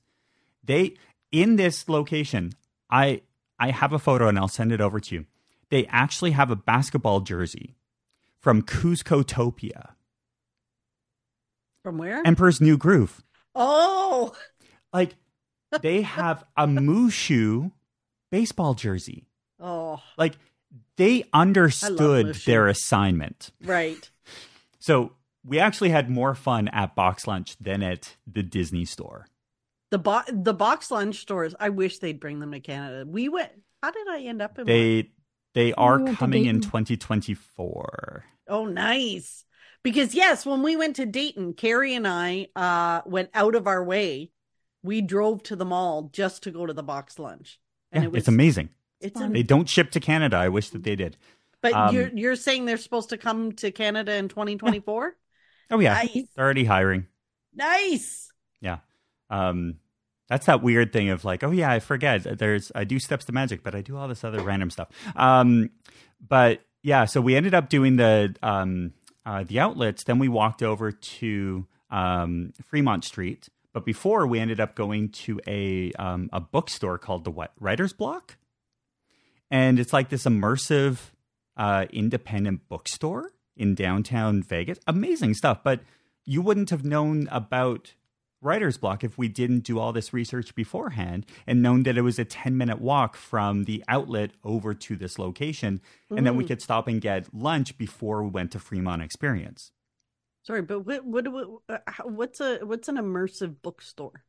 In this location, I have a photo and I'll send it over to you. They actually have a basketball jersey from Cuscotopia. From where? Emperor's New Groove. Oh. Like, they have a Mushu baseball jersey. Oh. Like, they understood their assignment. Right. So we actually had more fun at Box Lunch than at the Disney store. The Box Lunch stores, I wish they'd bring them to Canada. We went, how did I end up in one? They are coming in 2024. Oh, nice. Because yes, when we went to Dayton, Carrie and I went out of our way. We drove to the mall just to go to the Box Lunch. And it's amazing. They don't ship to Canada. I wish that they did. But you're saying they're supposed to come to Canada in 2024? Oh, yeah. Nice. They're already hiring. Nice. Yeah. That's that weird thing of like, oh, yeah, I forget. I do Steps to Magic, but I do all this other random stuff. But yeah, so we ended up doing the outlets. Then we walked over to Fremont Street. But before, we ended up going to a bookstore called the Writer's Block. And it's like this immersive independent bookstore in downtown Vegas. Amazing stuff. But you wouldn't have known about Writer's Block if we didn't do all this research beforehand and known that it was a 10-minute walk from the outlet over to this location. And then we could stop and get lunch before we went to Fremont Experience. Sorry, but what's an immersive bookstore?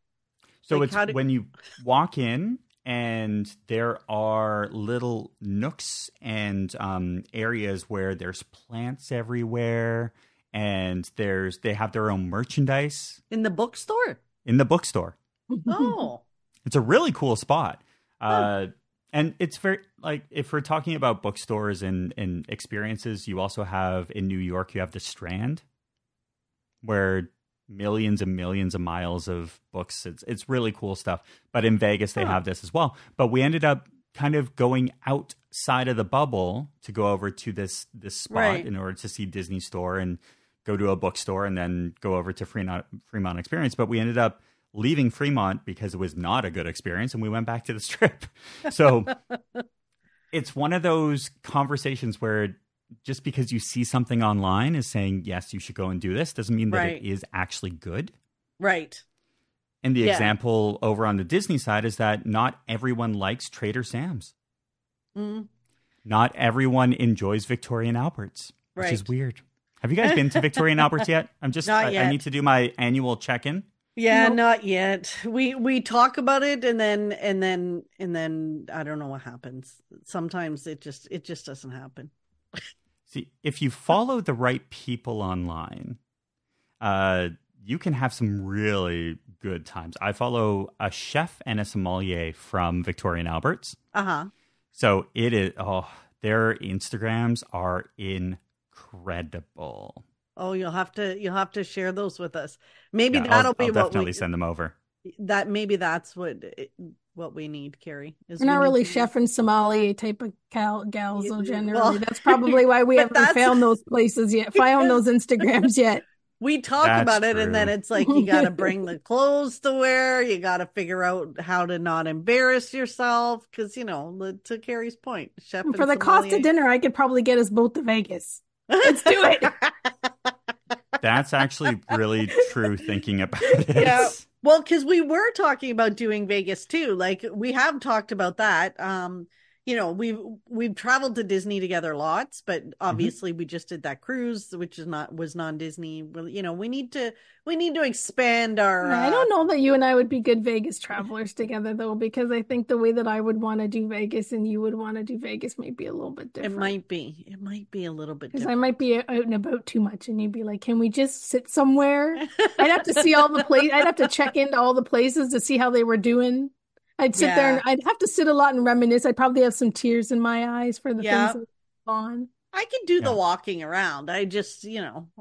So like it's when you walk in and there are little nooks and areas where there's plants everywhere and they have their own merchandise. In the bookstore? In the bookstore. Oh. It's a really cool spot. And it's very, like, if we're talking about bookstores and experiences, you also have, in New York, you have the Strand, where millions and millions of miles of books. It's really cool stuff. But in Vegas, they have this as well. But we ended up kind of going outside of the bubble to go over to this spot in order to see Disney Store and go to a bookstore and then go over to Fremont Experience. But we ended up leaving Fremont because it was not a good experience, and we went back to the Strip. So it's one of those conversations where just because you see something online is saying, yes, you should go and do this, doesn't mean that it is actually good. Right. And the example over on the Disney side is that not everyone likes Trader Sam's. Mm. Not everyone enjoys Victoria and Albert's, which is weird. Have you guys been to Victoria and Albert's yet? I need to do my annual check-in. Yeah, not yet. We talk about it and then I don't know what happens. Sometimes it just doesn't happen. See, if you follow the right people online, you can have some really good times. I follow a chef and a sommelier from Victoria and Albert's. Uh-huh. So it is, their Instagrams are incredible. Oh, you'll have to share those with us. Maybe I'll definitely send them over. That's what we need, Carrie. We're not really chef and sommelier type of gals, so generally. That's probably why we haven't found those places yet, found those Instagrams yet. We talk about it, and then it's like you got to bring the clothes to wear. You got to figure out how to not embarrass yourself, because, to Carrie's point, chef and for the cost of dinner, I could probably get us both to Vegas. Let's do it. That's actually really true thinking about it. Yeah. Well, because we were talking about doing Vegas too. Like, we have talked about that. we've traveled to Disney together lots, but obviously we just did that cruise, which was non-Disney. Well, we need to expand our. I don't know that you and I would be good Vegas travelers together, though, because I think the way that I would want to do Vegas and you would want to do Vegas might be a little bit different. It might be a little bit because different. I might be out and about too much, and you'd be like, "Can we just sit somewhere?" I'd have to see all the place. I'd have to check into all the places to see how they were doing. I'd sit there and I'd have to sit a lot and reminisce. I'd probably have some tears in my eyes for the things that were on. I can do the walking around. I just,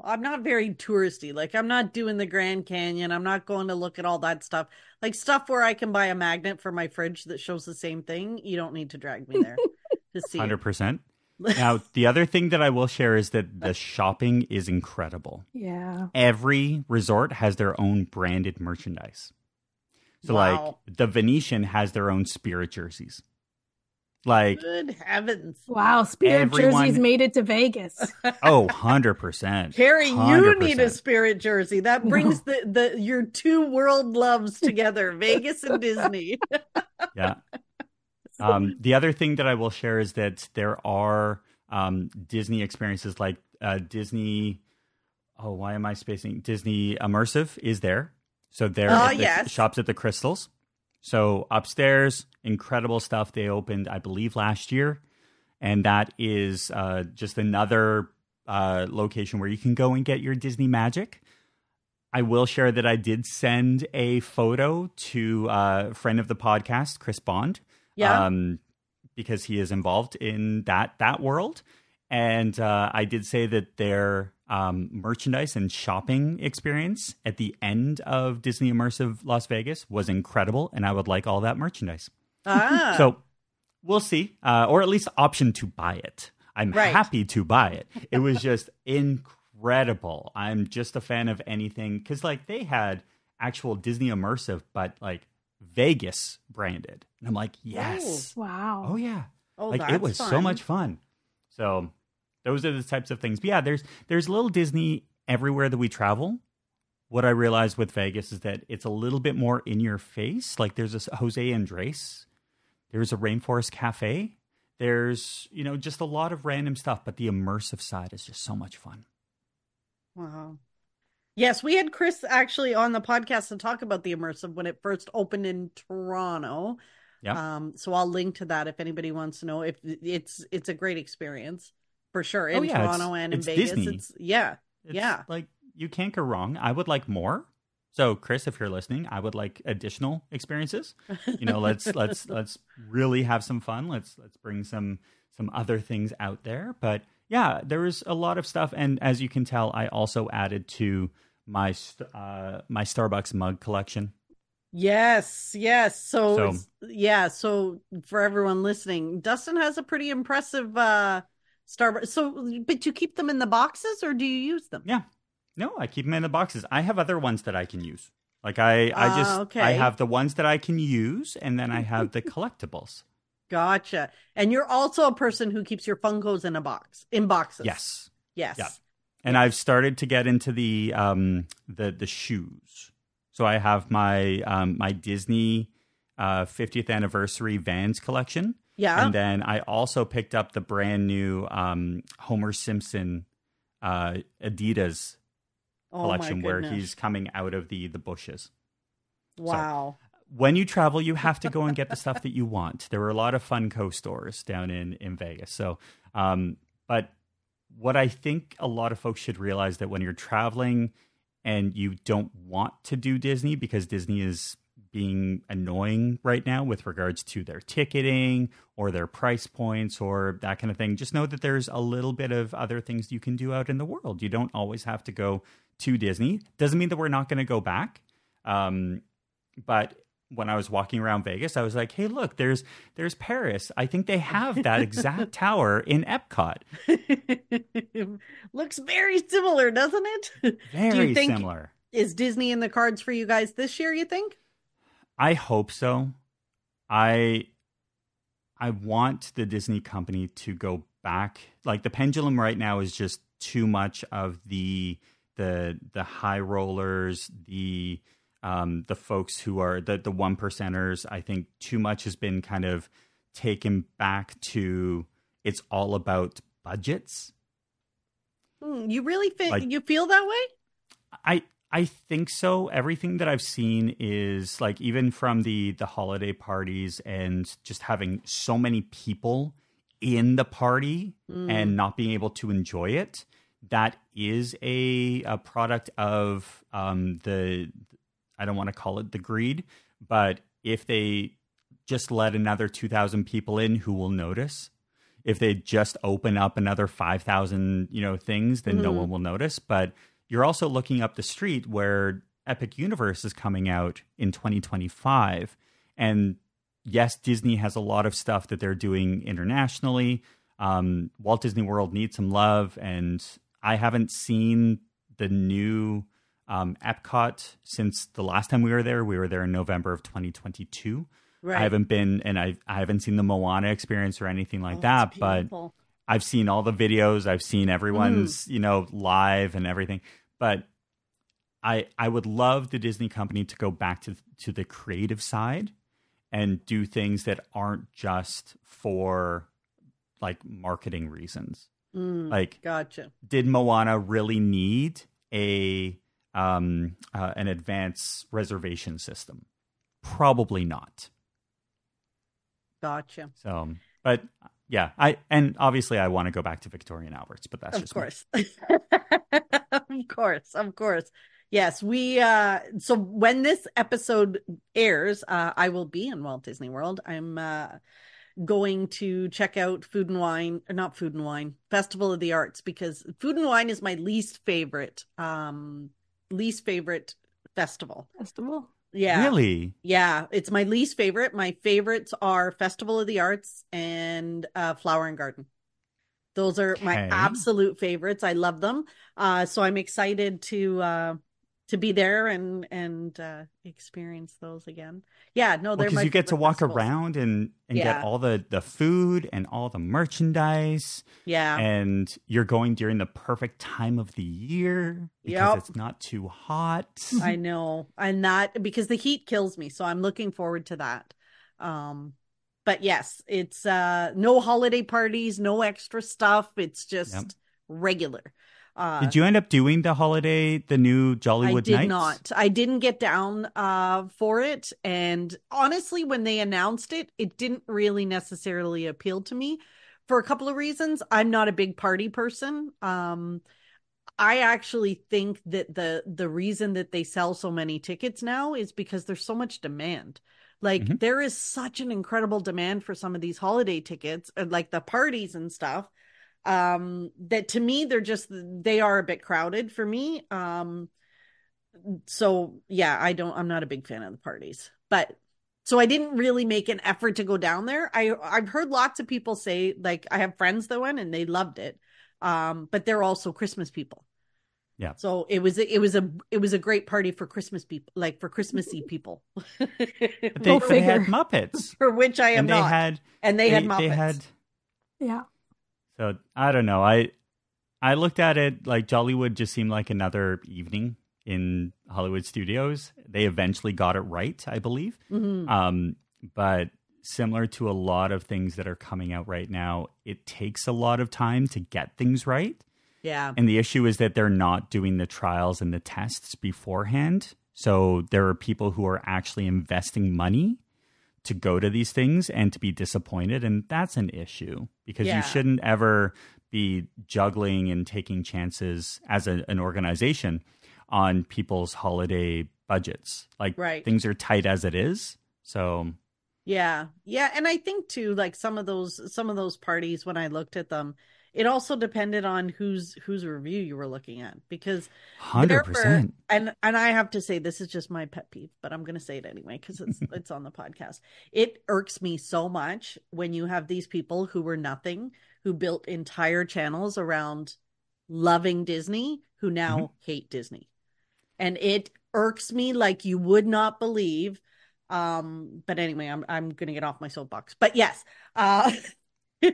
I'm not very touristy. Like, I'm not doing the Grand Canyon. I'm not going to look at all that stuff. Like, stuff where I can buy a magnet for my fridge that shows the same thing. You don't need to drag me there to see 100%. Now, the other thing that I will share is that the shopping is incredible. Yeah. Every resort has their own branded merchandise. So, like, the Venetian has their own Spirit jerseys. Like, good heavens. Wow, Spirit jerseys made it to Vegas. Oh, 100%. Carrie, 100%. You need a Spirit jersey. That brings your two world loves together, Vegas and Disney. Yeah. The other thing that I will share is that there are Disney experiences like Disney. Oh, why am I spacing? Disney Immersive is there. So there shops at the Crystals. So upstairs, incredible stuff. They opened, I believe, last year. And that is just another location where you can go and get your Disney magic. I will share that I did send a photo to a friend of the podcast, Chris Bond. Yeah. Because he is involved in that world. And I did say that their merchandise and shopping experience at the end of Disney Immersive Las Vegas was incredible, and I would like all that merchandise. So we'll see, or at least option to buy it. I'm happy to buy it. It was just incredible. I'm just a fan of anything, because like they had actual Disney Immersive, but like Vegas branded. And I'm like, yes. Oh, wow. Oh, yeah. Oh, like it was so much fun. So those are the types of things. But yeah, there's little Disney everywhere that we travel. What I realized with Vegas is that it's a little bit more in your face. Like there's a Jose Andres. There's a Rainforest Cafe. There's, just a lot of random stuff. But the immersive side is just so much fun. Wow. Yes, we had Chris actually on the podcast to talk about the immersive when it first opened in Toronto. Yeah. So I'll link to that if anybody wants to know. If it's a great experience for sure in Toronto and in Vegas. Disney. It's like you can't go wrong. I would like more. So Chris, if you're listening, I would like additional experiences. Let's really have some fun. Let's bring some other things out there. But yeah, there was a lot of stuff, and as you can tell, I also added to my Starbucks mug collection. Yes. So for everyone listening, Dustin has a pretty impressive Starbucks. So, but you keep them in the boxes, or do you use them? Yeah, no, I keep them in the boxes. I have other ones that I can use. Like I have the ones that I can use, and then I have the collectibles. Gotcha. And you're also a person who keeps your Funkos in boxes. Yes. Yeah. And I've started to get into the shoes. So I have my my Disney 50th anniversary Vans collection. Yeah. And then I also picked up the brand new Homer Simpson Adidas collection where he's coming out of the bushes. Wow. So, when you travel, you have to go and get the stuff that you want. There were a lot of Funko stores down in Vegas. So, but what I think a lot of folks should realize that when you're traveling and you don't want to do Disney because Disney is being annoying right now with regards to their ticketing or their price points or that kind of thing, just know that there's a little bit of other things you can do out in the world. You don't always have to go to Disney. Doesn't mean that we're not going to go back. But when I was walking around Vegas, I was like, hey, look, there's Paris. I think they have that exact tower in Epcot. Looks very similar, doesn't it? Very similar. Is Disney in the cards for you guys this year, you think? I hope so. I want the Disney company to go back. Like the pendulum right now is just too much of the high rollers, the folks who are the one percenters. I think too much has been kind of taken back to it's all about budgets. You really Like, you feel that way? I think so. Everything that I've seen is like, even from the holiday parties and just having so many people in the party and not being able to enjoy it. That is a product of the, I don't want to call it the greed, but if they just let another 2,000 people in, who will notice? If they just open up another 5,000, things, then no one will notice. But you're also looking up the street where Epic Universe is coming out in 2025. And yes, Disney has a lot of stuff that they're doing internationally. Walt Disney World needs some love. And I haven't seen the new Epcot since the last time we were there. We were there in November of 2022. Right. I haven't been, and I haven't seen the Moana experience or anything like that, but I've seen all the videos. I've seen everyone's, live and everything. But I would love the Disney company to go back to the creative side and do things that aren't just for like marketing reasons. Like, gotcha. Did Moana really need an advanced reservation system? Probably not. Gotcha. So, but yeah, obviously I want to go back to Victoria and Albert's, but that's Of just course. Of course. Yes, we so when this episode airs, I will be in Walt Disney World. I'm going to check out Food and Wine, or not Food and Wine, Festival of the Arts, because Food and Wine is my least favorite festival. Festival? Yeah. Really? Yeah, it's my least favorite. My favorites are Festival of the Arts and Flower and Garden. Those are my absolute favorites. I love them. So I'm excited to be there and experience those again. Yeah, no, they're because my you get to walk festivals. around and get all the food and all the merchandise. Yeah. And you're going during the perfect time of the year because it's not too hot. I know. And that, because the heat kills me. So I'm looking forward to that. But yes, it's no holiday parties, no extra stuff. It's just regular. Did you end up doing the new Jollywood Nights? I did not. I didn't get down for it. And honestly, when they announced it, it didn't really necessarily appeal to me for a couple of reasons. I'm not a big party person. I actually think that the reason that they sell so many tickets now is because there's so much demand. Like there is such an incredible demand for some of these holiday tickets, like the parties and stuff. That to me, they are a bit crowded for me. So yeah, I'm not a big fan of the parties, but so I didn't really make an effort to go down there. I've heard lots of people say, like, I have friends that went and they loved it. But they're also Christmas people. Yeah. So it was a great party for Christmas people, like for Christmassy people. They had Muppets, for which I am and not. They had Muppets. Yeah. So I don't know. I looked at it like Jollywood just seemed like another evening in Hollywood studios. They eventually got it right, I believe. But similar to a lot of things that are coming out right now, it takes a lot of time to get things right. Yeah. And the issue is that they're not doing the trials and the tests beforehand. So there are people who are actually investing money to go to these things and to be disappointed. And that's an issue because you shouldn't ever be juggling and taking chances as an organization on people's holiday budgets. Like things are tight as it is. So yeah. And I think too, like some of those parties, when I looked at them, it also depended on whose review you were looking at, because 100%. And I have to say, this is just my pet peeve, but I'm going to say it anyway because it's on the podcast. It irks me so much when you have these people who were nothing, who built entire channels around loving Disney, who now hate Disney, and it irks me like you would not believe. But anyway, I'm going to get off my soapbox. But yes.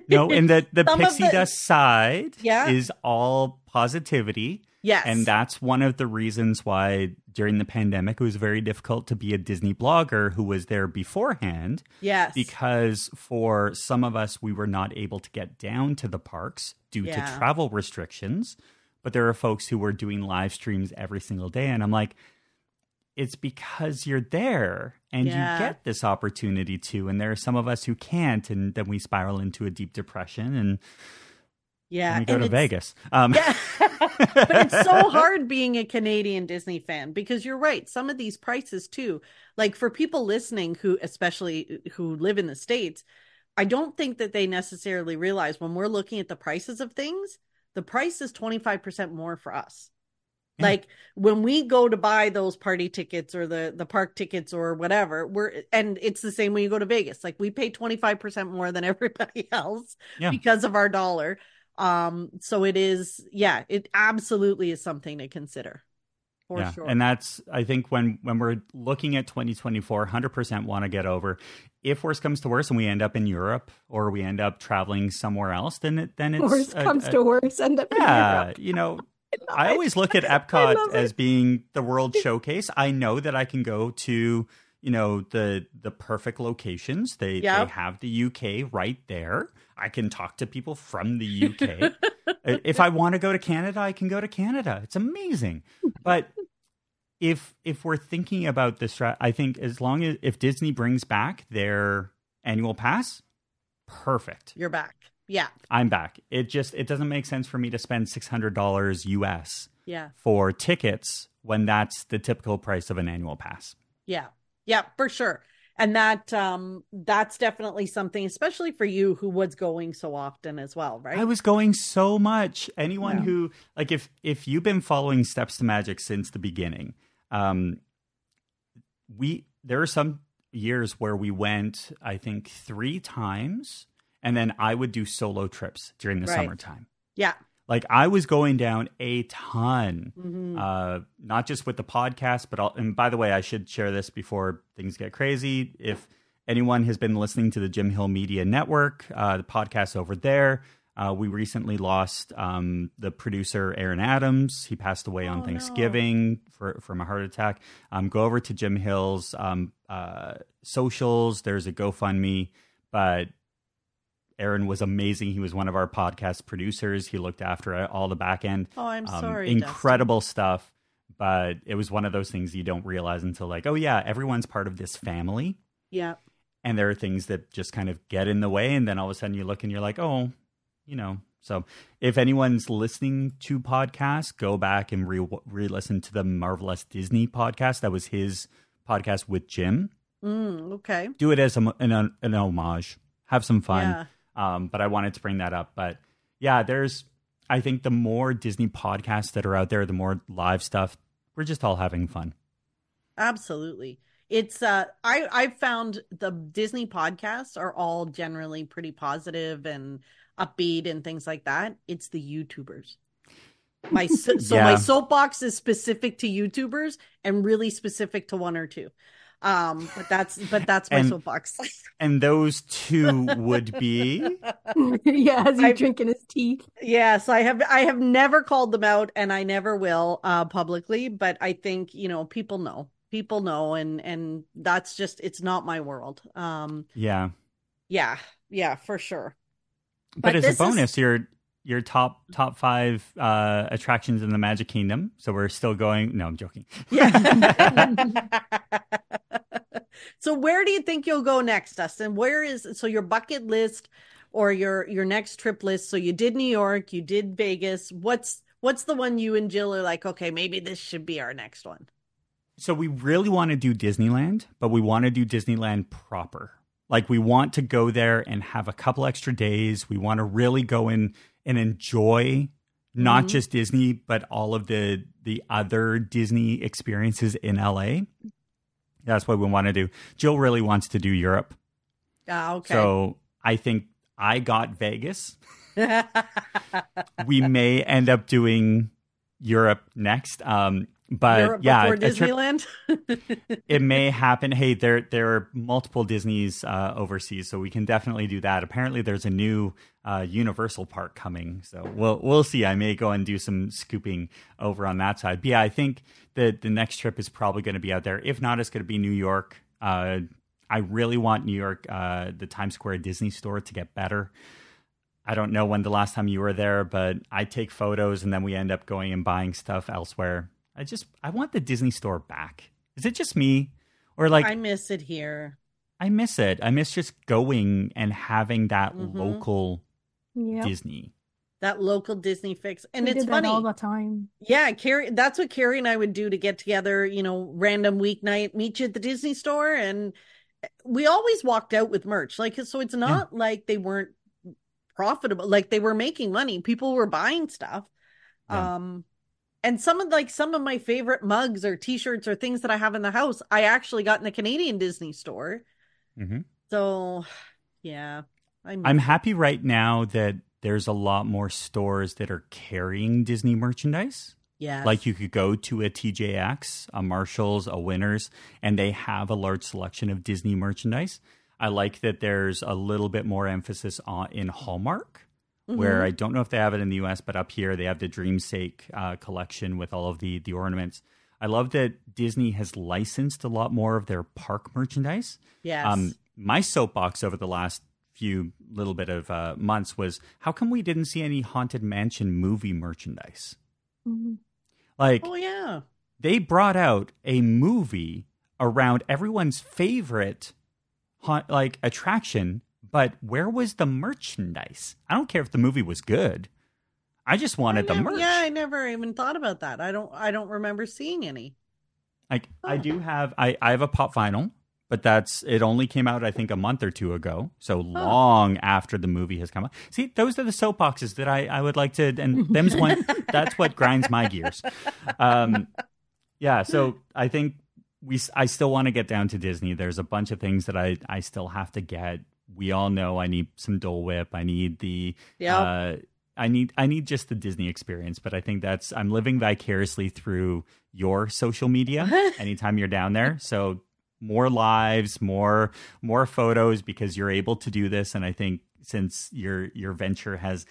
No, and the Pixie Dust side is all positivity. Yes. And that's one of the reasons why during the pandemic, it was very difficult to be a Disney blogger who was there beforehand. Yes. Because for some of us, we were not able to get down to the parks due to travel restrictions. But there are folks who were doing live streams every single day. And I'm like, it's because you're there and you get this opportunity to. And there are some of us who can't. And then we spiral into a deep depression and we go to Vegas. Yeah. But it's so hard being a Canadian Disney fan because you're right. Some of these prices too, like for people listening who, especially who live in the States, I don't think that they necessarily realize when we're looking at the prices of things, the price is 25% more for us. Yeah. Like when we go to buy those party tickets or the park tickets or whatever, and it's the same when you go to Vegas. Like we pay 25% more than everybody else because of our dollar. So it is, it absolutely is something to consider for sure. And that's, I think when we're looking at 2024, 100% want to get over. If worse comes to worse and we end up in Europe or we end up traveling somewhere else, then it's worse comes to worse, end up in Europe. You know, I always look at Epcot as being the world showcase. I know that I can go to, you know, the perfect locations. They have the UK right there. I can talk to people from the UK. If I want to go to Canada, I can go to Canada. It's amazing. But if we're thinking about this, I think if Disney brings back their annual pass, perfect. You're back. Yeah. I'm back. It doesn't make sense for me to spend $600 US for tickets when that's the typical price of an annual pass. Yeah. Yeah, for sure. And that's definitely something, especially for you who was going so often as well, right? I was going so much. Anyone who, like, if you've been following Steps to Magic since the beginning, there are some years where we went, I think, 3 times, and then I would do solo trips during the summertime. Yeah. Like I was going down a ton, not just with the podcast, but and by the way, I should share this before things get crazy. If anyone has been listening to the Jim Hill Media Network, the podcast over there, we recently lost the producer, Aaron Adams. He passed away on Thanksgiving from a heart attack. Go over to Jim Hill's socials. There's a GoFundMe, but Aaron was amazing. He was one of our podcast producers. He looked after all the back end. Oh, I'm sorry. Incredible stuff. But it was one of those things you don't realize until like, oh yeah, everyone's part of this family. Yeah. And there are things that just kind of get in the way. And then all of a sudden you look and you're like, oh, you know. So if anyone's listening to podcasts, go back and re-listen to the Marvelous Disney podcast. That was his podcast with Jim. Okay. Do it as an homage. Have some fun. Yeah. But I wanted to bring that up. But yeah, I think the more Disney podcasts that are out there, the more live stuff, we're just all having fun. Absolutely. It's, I've found the Disney podcasts are all generally pretty positive and upbeat and things like that. It's the YouTubers. My soapbox is specific to YouTubers and really specific to one or two. But that's my soapbox. And those two would be as he's drinking his tea. Yes, I have never called them out, and I never will publicly. But I think people know, and that's just it's not my world. Yeah, for sure. But as a bonus, your top 5 attractions in the Magic Kingdom. So we're still going. No, I'm joking. Yeah. So where do you think you'll go next, Dustin? So your bucket list or your next trip list? So you did New York, you did Vegas. What's the one you and Jill are like, okay, maybe this should be our next one? So we really want to do Disneyland, but we want to do Disneyland proper. Like we want to go there and have a couple extra days. We want to really go in and enjoy not just Disney, but all of the other Disney experiences in LA. That's what we want to do. Jill really wants to do Europe. Okay. So I think I got Vegas. We may end up doing Europe next. But Europe yeah, before a trip Disneyland. it may happen. Hey, there are multiple Disneys overseas, so we can definitely do that. Apparently, there's a new Universal park coming, so we'll see. I may go and do some scooping over on that side. But yeah, I think that the next trip is probably going to be out there. If not, it's going to be New York. I really want New York, the Times Square Disney store, to get better. I don't know when the last time you were there, but I take photos and then we end up going and buying stuff elsewhere. I want the Disney store back. Is it just me? Or like I miss it here. I miss it. I miss just going and having that local Disney. That local Disney fix. And We it's did that funny. all the time. Yeah, Carrie, that's what Carrie and I would do to get together, random weeknight, meet you at the Disney store. And we always walked out with merch. Like, so it's not like they weren't profitable. Like they were making money. People were buying stuff. Yeah. And some of my favorite mugs or t-shirts or things that I have in the house, I actually got in the Canadian Disney store. Mm-hmm. So yeah, I'm happy right now that there's a lot more stores that are carrying Disney merchandise. Yeah. Like you could go to a TJX, a Marshalls, a Winners, and they have a large selection of Disney merchandise. I like that there's a little bit more emphasis in Hallmark, where I don't know if they have it in the US, but up here they have the Dreamsake collection with all of the ornaments. I love that Disney has licensed a lot more of their park merchandise. Yes. My soapbox over the last few little bit of months was, how come we didn't see any Haunted Mansion movie merchandise? Mm-hmm. Like, oh yeah, they brought out a movie around everyone's favorite attraction, but where was the merchandise? I don't care if the movie was good. I just wanted the merch. Yeah, I never even thought about that. I don't remember seeing any. Like I have a pop vinyl, but it only came out I think a month or two ago, so long after the movie has come out. See, those are the soapboxes that I would like to, and that's what grinds my gears. Yeah, so I think I still want to get down to Disney. There's a bunch of things that I still have to get. We all know I need some Dole Whip. I need I need just the Disney experience. But I think I'm living vicariously through your social media anytime you're down there. So more lives, more photos, because you're able to do this. And I think since your venture has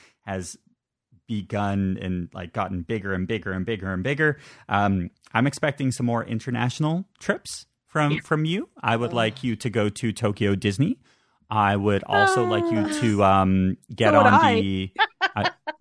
begun and like gotten bigger and bigger and bigger and bigger, I'm expecting some more international trips from you. I would like you to go to Tokyo Disney. I would also like you to get on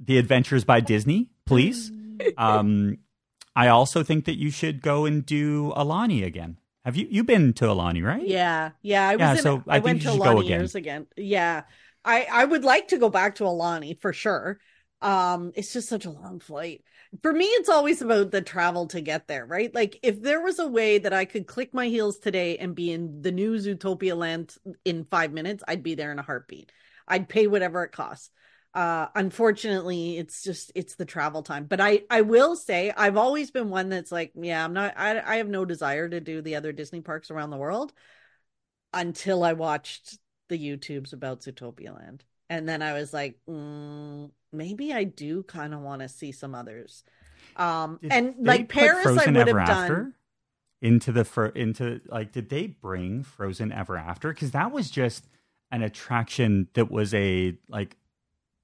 the Adventures by Disney, please. I also think that you should go and do Alani again. Have you been to Alani, right? Yeah. I went to you should Alani go again. years again. Yeah. I would like to go back to Alani for sure. It's just such a long flight. For me, it's always about the travel to get there, right? Like if there was a way that I could click my heels today and be in the new Zootopia land in 5 minutes, I'd be there in a heartbeat. I'd pay whatever it costs. Unfortunately, it's the travel time. But I will say I've always been one that's like, yeah, I have no desire to do the other Disney parks around the world until I watched the YouTubes about Zootopia Land. And then I was like, maybe I do kind of want to see some others. And like Paris, I would have done did they bring Frozen Ever After? Because that was just an attraction that was they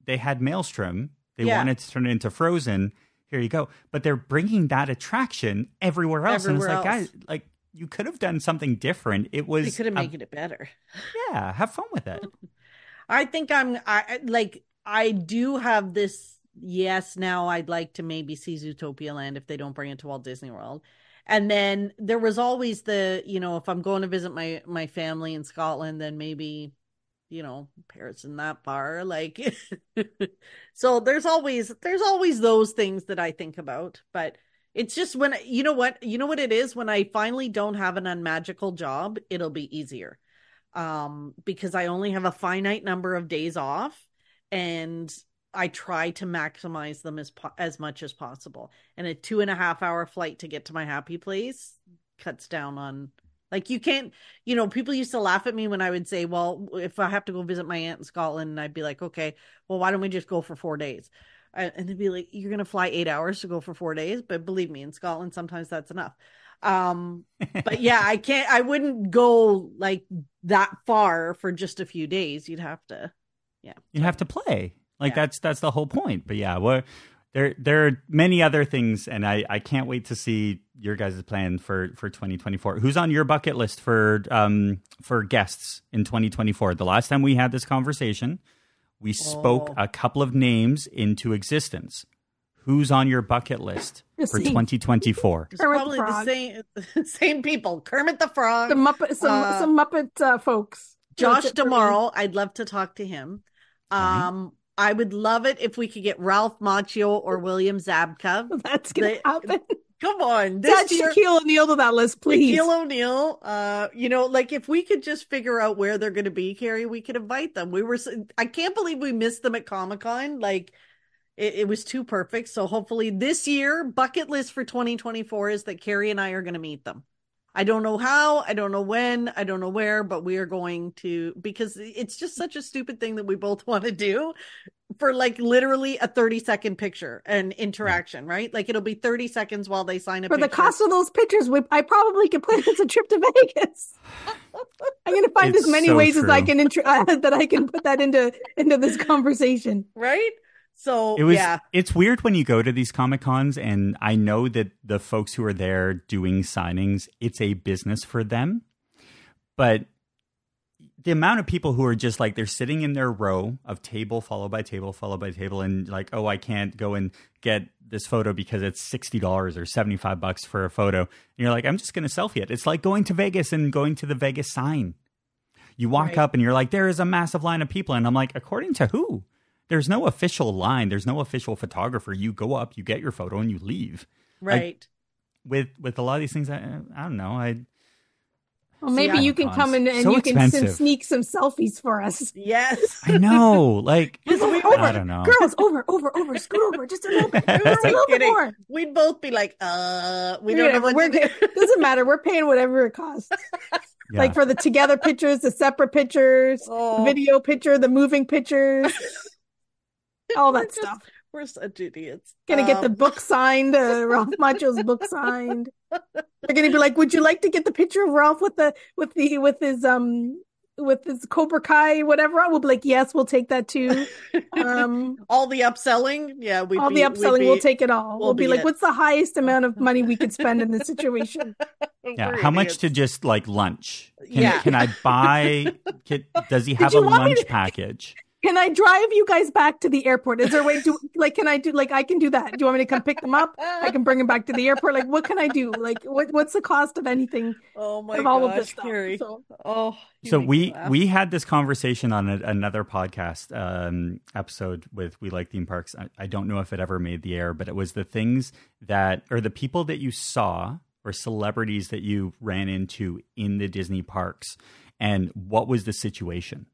had Maelstrom. They wanted to turn it into Frozen. Here you go. But they're bringing that attraction everywhere else. And it's like, guys, like you could have done something different. They could have made it better. Yeah, have fun with it. I think I do have this. Yes, now I'd like to maybe see Zootopia Land if they don't bring it to Walt Disney World. And then there was always if I'm going to visit my family in Scotland, then maybe, Paris isn't that far. Like, so there's always those things that I think about. But it's just when, you know what it is? When I finally don't have an unmagical job, it'll be easier. Because I only have a finite number of days off and I try to maximize them as much as possible. And a 2.5-hour flight to get to my happy place cuts down on, like, you can't, people used to laugh at me when I would say, well, if I have to go visit my aunt in Scotland, and I'd be like, okay, well, why don't we just go for 4 days? And they'd be like, you're going to fly 8 hours to go for 4 days. But believe me, in Scotland, sometimes that's enough. But yeah, I wouldn't go like that far for just a few days. You'd have to, yeah. You'd have to play. Like that's the whole point. But yeah, there are many other things, and I can't wait to see your guys' plan for 2024. Who's on your bucket list for guests in 2024? The last time we had this conversation, we spoke a couple of names into existence. Who's on your bucket list for 2024? It's probably the same people. Kermit the Frog, some Muppet folks. Josh D'Amaro. I'd love to talk to him. I would love it if we could get Ralph Macchio or William Zabka. That's gonna happen. Come on, add Shaquille O'Neal to that list, please. Shaquille O'Neal. Like if we could just figure out where they're going to be, Carrie, we could invite them. I can't believe we missed them at Comic-Con. Like it was too perfect. So hopefully this year, bucket list for 2024 is that Carrie and I are going to meet them. I don't know how, I don't know when, I don't know where, but we are going to, because it's just such a stupid thing that we both want to do for like literally a 30-second picture and interaction, right? Like it'll be 30 seconds while they sign a picture. For the cost of those pictures, I probably could plan as a trip to Vegas. I'm going to find as many ways as I can that I can put that into this conversation. Right? So it's weird when you go to these Comic Cons, and I know that the folks who are there doing signings, it's a business for them. But the amount of people who are just like, they're sitting in their row of table followed by table followed by table, and like, oh, I can't go and get this photo because it's $60 or $75 for a photo. And you're like, I'm just going to selfie it. It's like going to Vegas and going to the Vegas sign. You walk up and you're like, there is a massive line of people. And I'm like, according to who? There's no official line. There's no official photographer. You go up, you get your photo, and you leave. Right. With a lot of these things, I don't know. Well, maybe you can come in and so you can sneak some selfies for us. Yes. I know. Like, I don't know. Girls, over, scoot over just a little bit. Just a little bit more. We'd both be like, we don't know what to do. Doesn't matter. We're paying whatever it costs. Yeah. Like for the together pictures, the separate pictures, the video picture, the moving pictures. All that stuff. We're such idiots. Gonna get the book signed, Ralph Macchio's book signed. They're gonna be like, "Would you like to get the picture of Ralph with his Cobra Kai, whatever?" We'll be like, "Yes, we'll take that too." All the upselling, we'll take it all. We'll be like, "What's the highest amount of money we could spend in this situation?" Yeah, how much to just like lunch? Can I buy? Does he have a lunch package? Can I drive you guys back to the airport? Is there a way I can do that? Do you want me to come pick them up? I can bring them back to the airport. Like, what can I do? Like, what's the cost of anything? Oh my gosh, all of this stuff? Carrie. So we had this conversation on another podcast episode with We Like Theme Parks. I don't know if it ever made the air, but it was the things or the people that you saw or celebrities that you ran into in the Disney parks, and what was the situation.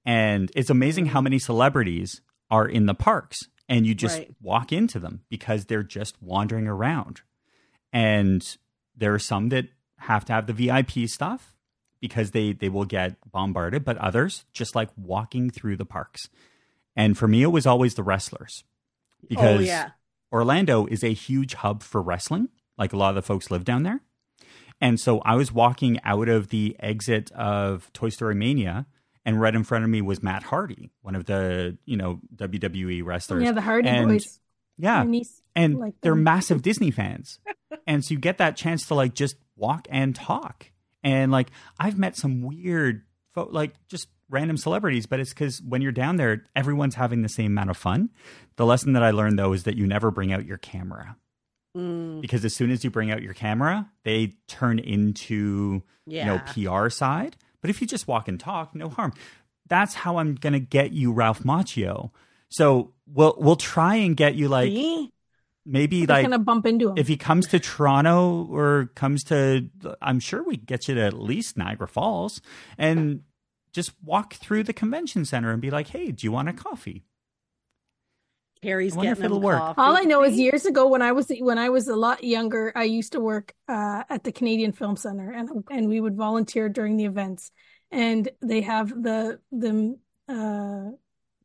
And it's amazing how many celebrities are in the parks, and you just walk into them because they're just wandering around. And there are some that have to have the VIP stuff because they will get bombarded, but others just like walking through the parks. And for me, it was always the wrestlers, because Orlando is a huge hub for wrestling. Like a lot of the folks live down there. And so I was walking out of the exit of Toy Story Mania, and right in front of me was Matt Hardy, one of the, WWE wrestlers. Yeah, the Hardy Boys. Yeah. And they're massive Disney fans. And so you get that chance to like just walk and talk. And like, I've met some weird, just random celebrities, but it's because when you're down there, everyone's having the same amount of fun. The lesson that I learned, though, is that you never bring out your camera. Because as soon as you bring out your camera, they turn into, PR side. But if you just walk and talk, no harm. That's how I'm going to get you Ralph Macchio. So we'll try and get you like maybe like gonna bump into him. If he comes to Toronto or comes to, I'm sure we get you to at least Niagara Falls, and just walk through the convention center and be like, hey, do you want a coffee? Carrie's getting him coffee. All I know is years ago when I was a lot younger, I used to work at the Canadian Film Center, and we would volunteer during the events. And they have the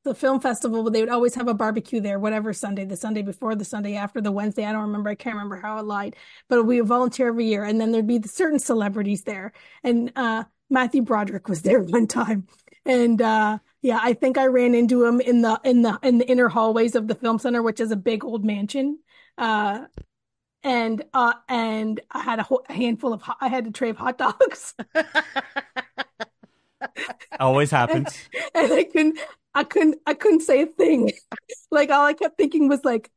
the film festival, they would always have a barbecue there, whatever Sunday, the Sunday before, the Sunday after, the Wednesday. I don't remember. I can't remember how I lied, but we would volunteer every year. And then there'd be certain celebrities there. And Matthew Broderick was there one time. And yeah, I think I ran into him in the inner hallways of the film center, which is a big old mansion. And I had a handful of I had a tray of hot dogs. Always happens. And I couldn't say a thing. Like all I kept thinking was like,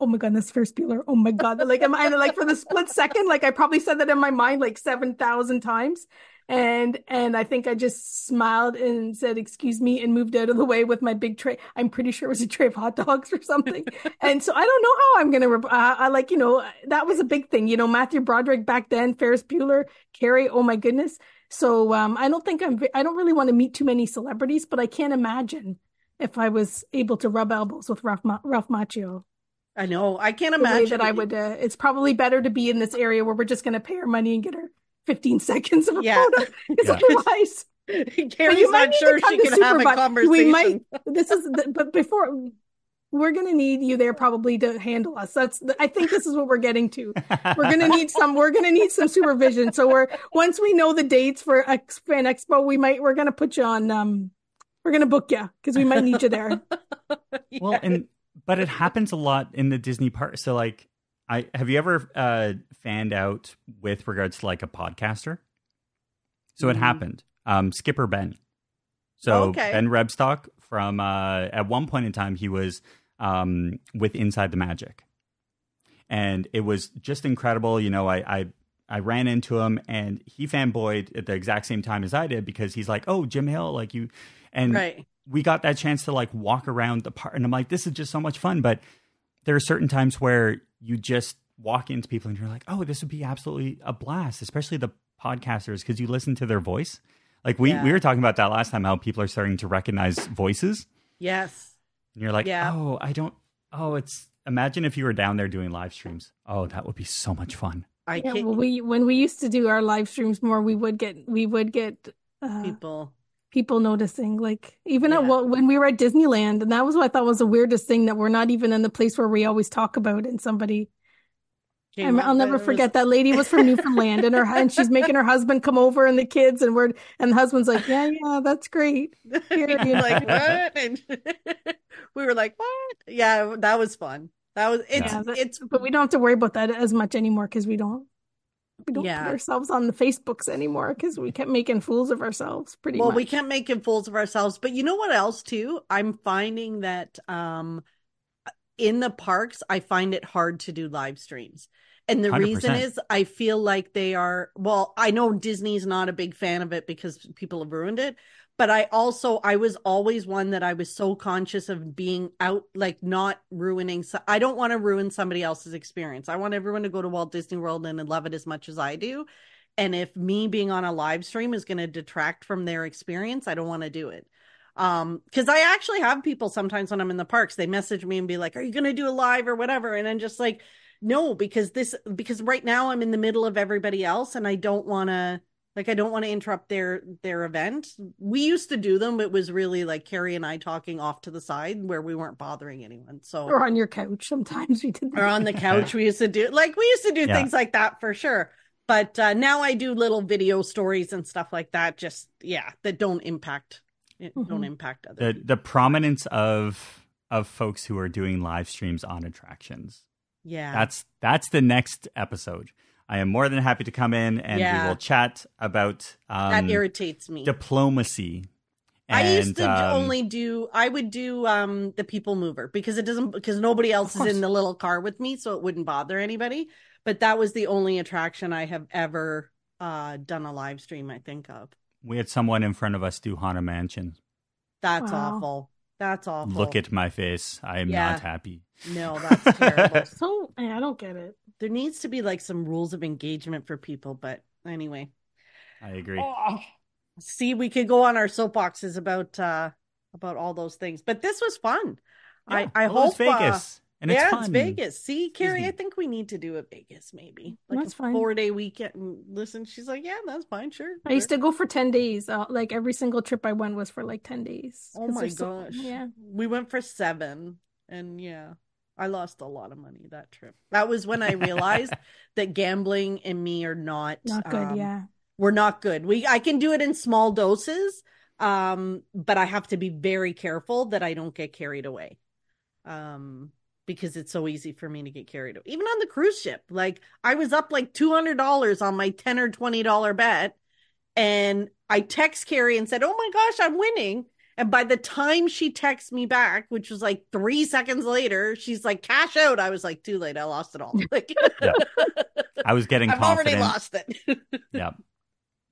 oh my God, that's Ferris Bueller. Oh my God. Like am I like for the split second, like I probably said that in my mind like 7,000 times. And I think I just smiled and said, excuse me, and moved out of the way with my big tray. I'm pretty sure it was a tray of hot dogs or something. And so I don't know how I'm going to, I like, that was a big thing, Matthew Broderick back then, Ferris Bueller, Carrie, oh my goodness. So I don't really want to meet too many celebrities, but I can't imagine if I was able to rub elbows with Ralph Macchio. I know. I can't imagine that I would. It's probably better to be in this area where we're just going to pay our money and get our 15 seconds of a photo. Because otherwise, Carrie's not sure she can have a conversation. We might. But before. We're going to need you there probably to handle us. I think this is what we're getting to. We're going to need some supervision. So once we know the dates for Fan Expo, we're going to put you on, we're going to book you because we might need you there. Yeah. Well, but it happens a lot in the Disney park. So like, have you ever fanned out with regards to like a podcaster? So it happened. Skipper Ben. So Ben Rebstock from at one point in time he was with Inside the Magic, and it was just incredible. I ran into him and he fanboyed at the exact same time as I did because he's like, "Oh, Jim Hill, like you," and we got that chance to like walk around the park, and I'm like, "This is just so much fun." But there are certain times where you just walk into people and you're like, "Oh, this would be absolutely a blast," especially the podcasters because you listen to their voice. Like we were talking about that last time, how people are starting to recognize voices. Yes. And you're like, imagine if you were down there doing live streams. Oh, that would be so much fun. When we used to do our live streams more, we would get people noticing, like even when we were at Disneyland. And that was what I thought was the weirdest thing, that we're not even in the place where we always talk about it. And somebody, I'll never forget that lady was from Newfoundland and she's making her husband come over and the kids and the husband's like, yeah, that's great. Like what? And we were like, what? Yeah, that was fun. But we don't have to worry about that as much anymore because we don't put ourselves on the Facebooks anymore because we kept making fools of ourselves pretty much. Well, we kept making fools of ourselves. But you know what else too? I'm finding that in the parks, I find it hard to do live streams. And the 100%. Reason is I feel like they are, well, I know Disney's not a big fan of it because people have ruined it. But I was always one that I was so conscious of being out, like not ruining. I don't want to ruin somebody else's experience. I want everyone to go to Walt Disney World and love it as much as I do. And if me being on a live stream is going to detract from their experience, I don't want to do it. Because I actually have people sometimes when I'm in the parks, they message me and be like, are you going to do a live or whatever? And I'm just like, no, because right now I'm in the middle of everybody else and I don't want to interrupt their event. We used to do them. It was really like Carrie and I talking off to the side where we weren't bothering anyone. So, or on your couch. Sometimes we did that. Or on the couch. We used to do things like that for sure. But now I do little video stories and stuff like that. Just, that don't impact others. The prominence of folks who are doing live streams on attractions. Yeah. That's the next episode. I am more than happy to come in and we will chat about that irritates me. Diplomacy. And, I used to I would do the people mover because nobody else is in the little car with me, so it wouldn't bother anybody. But that was the only attraction I have ever done a live stream, I think of. We had someone in front of us do Haunted Mansion. That's awful. That's awful. Look at my face. I am not happy. No, that's terrible. So I don't get it. There needs to be like some rules of engagement for people, but anyway. I agree. See, we could go on our soapboxes about all those things, but this was fun. Yeah, I hope Vegas. And it's fun. It's Vegas. See, Carrie, Disney. I think we need to do a Vegas maybe. Like That's a fine. 4-day weekend. And listen, she's like, yeah, that's fine, sure. I used to go for 10 days. Like every single trip I went was for like 10 days. Oh 'Cause my there's gosh. yeah. We went for 7 and yeah, I lost a lot of money that trip. That was when I realized that gambling and me are not Not good, yeah. we're not good. I can do it in small doses, but I have to be very careful that I don't get carried away. Because it's so easy for me to get carried away. Even on the cruise ship, like I was up like $200 on my $10 or $20 bet, and I text Carrie and said, "Oh my gosh, I'm winning." And by the time she texts me back, which was like 3 seconds later, she's like, "Cash out." I was like, "Too late. I lost it all." Like, Yeah. I was getting I've confident. already lost it. Yeah.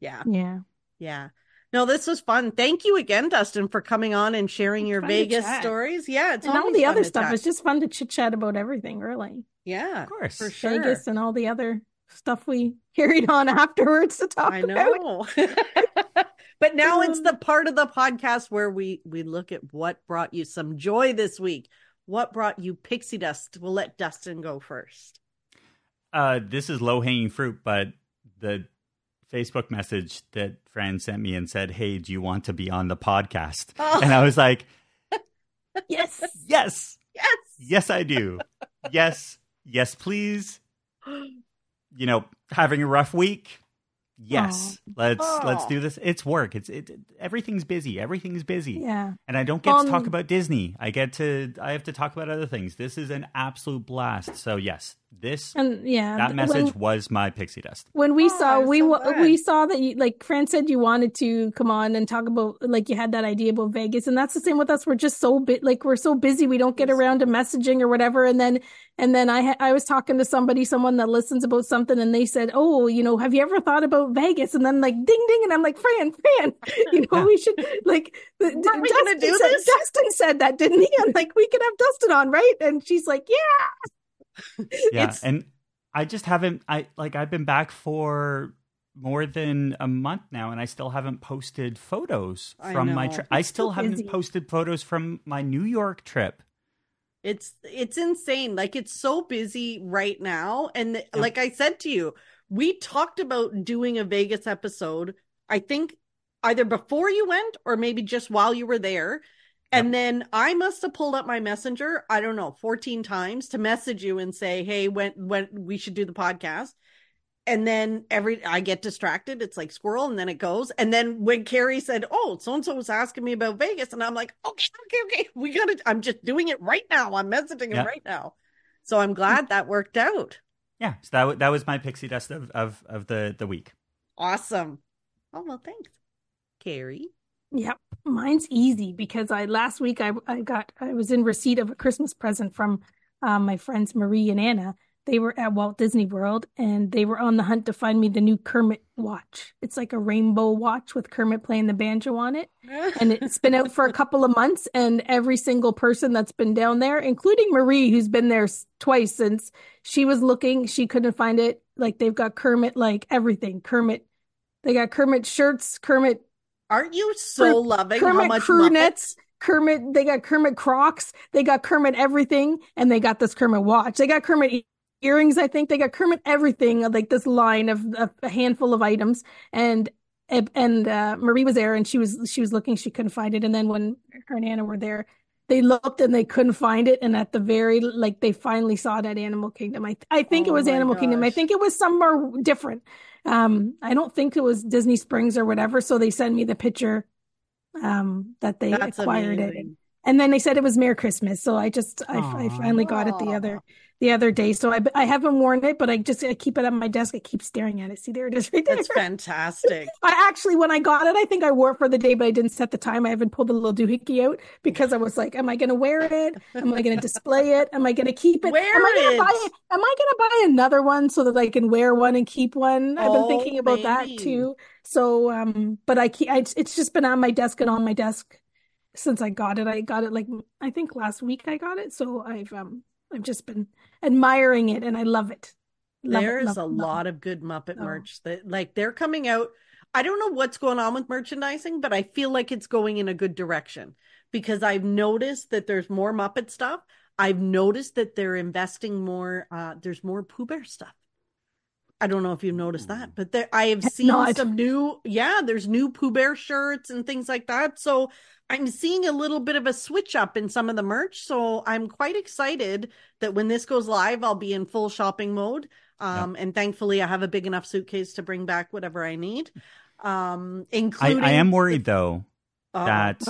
Yeah. Yeah. Yeah. No, this was fun. Thank you again, Dustin, for coming on and sharing your fun to Vegas chat. stories. Yeah, it's And all always the fun other to stuff. chat. It's just fun to chit chat about everything, really. Yeah, Of course. for sure. Vegas and all the other stuff we carried on afterwards to talk I about. know. But now it's the part of the podcast where we look at what brought you some joy this week. What brought you pixie dust? We'll let Dustin go first. This is low-hanging fruit, but the Facebook message that Fran sent me and said, "Hey, do you want to be on the podcast?" Oh. And I was like, Yes. yes. Yes. Yes, I do. Yes. Yes, please. You know, having a rough week. Yes. Let's do this. It's work. Everything's busy. Everything's busy. Yeah. And I don't get to talk about Disney. I have to talk about other things. This is an absolute blast. So yes, that message was my pixie dust. When we saw I'm so glad. we saw that you, like Fran said, you wanted to come on and talk about, like, you had that idea about Vegas, and that's the same with us. We're just so we're so busy, we don't get around to messaging or whatever. And then I was talking to someone that listens about something, and they said, "Oh, have you ever thought about Vegas?" And then like ding ding, and I'm like, Fran, we should like. Dustin said that, didn't he? And like, we could have Dustin on, right? And she's like, yeah. Yeah, and I just haven't. I've been back for more than a month now, and I still haven't posted photos from my trip. I still haven't posted photos from my New York trip. It's insane. Like, it's so busy right now. And like I said to you, we talked about doing a Vegas episode, I think either before you went or maybe just while you were there. And then I must have pulled up my messenger, I don't know, 14 times to message you and say, "Hey, when we should do the podcast." And then I get distracted. It's like squirrel, and then it goes. And then when Carrie said, "Oh, so-and-so was asking me about Vegas," and I'm like, okay. I'm just doing it right now. I'm messaging him right now. So I'm glad that worked out. Yeah. So that was my pixie dust of the week. Awesome. Oh, well, thanks, Carrie. Yep, mine's easy because last week I was in receipt of a Christmas present from my friends Marie and Anna. They were at Walt Disney World, and they were on the hunt to find me the new Kermit watch. It's like a rainbow watch with Kermit playing the banjo on it. And it's been out for a couple of months, and every single person that's been down there, including Marie, who's been there twice since, she was looking, she couldn't find it. Like, they've got Kermit, like everything. Kermit. They got Kermit shirts, Kermit. Aren't you so loving Kermit how much crew Muppets? Nets, Kermit, they got Kermit Crocs, they got Kermit everything, and they got this Kermit watch. They got Kermit earrings, I think. They got Kermit everything, like this line of a handful of items. And Marie was there, and she was looking, she couldn't find it. And then when her and Anna were there, they looked and they couldn't find it. And at the very, like, they finally saw it at Animal Kingdom. I think it was Animal Kingdom. I think it was somewhere different. I don't think it was Disney Springs or whatever. So they sent me the picture that they acquired it. And then they said it was Merry Christmas. So I finally got it the other day. So I haven't worn it, but I keep it on my desk. I keep staring at it. See, there it is right there. That's fantastic. I actually, when I got it, I think I wore it for the day, but I didn't set the time. I haven't pulled the little doohickey out because I was like, am I going to wear it? Am I going to display it? Am I going to keep it? Am I going to buy another one so that I can wear one and keep one? I've been thinking about that too. So, but it's just been on my desk and on my desk since I got it. I got it like, I think last week I got it. So I've just been admiring it, and I love it. There's a lot of good Muppet merch that, like, they're coming out. I don't know what's going on with merchandising, but I feel like it's going in a good direction because I've noticed that there's more Muppet stuff. I've noticed that they're investing more. There's more Pooh Bear stuff. I don't know if you've noticed that, but I have seen some new, there's new Pooh Bear shirts and things like that. So I'm seeing a little bit of a switch up in some of the merch. So I'm quite excited that when this goes live, I'll be in full shopping mode. And thankfully I have a big enough suitcase to bring back whatever I need. Including I am worried though that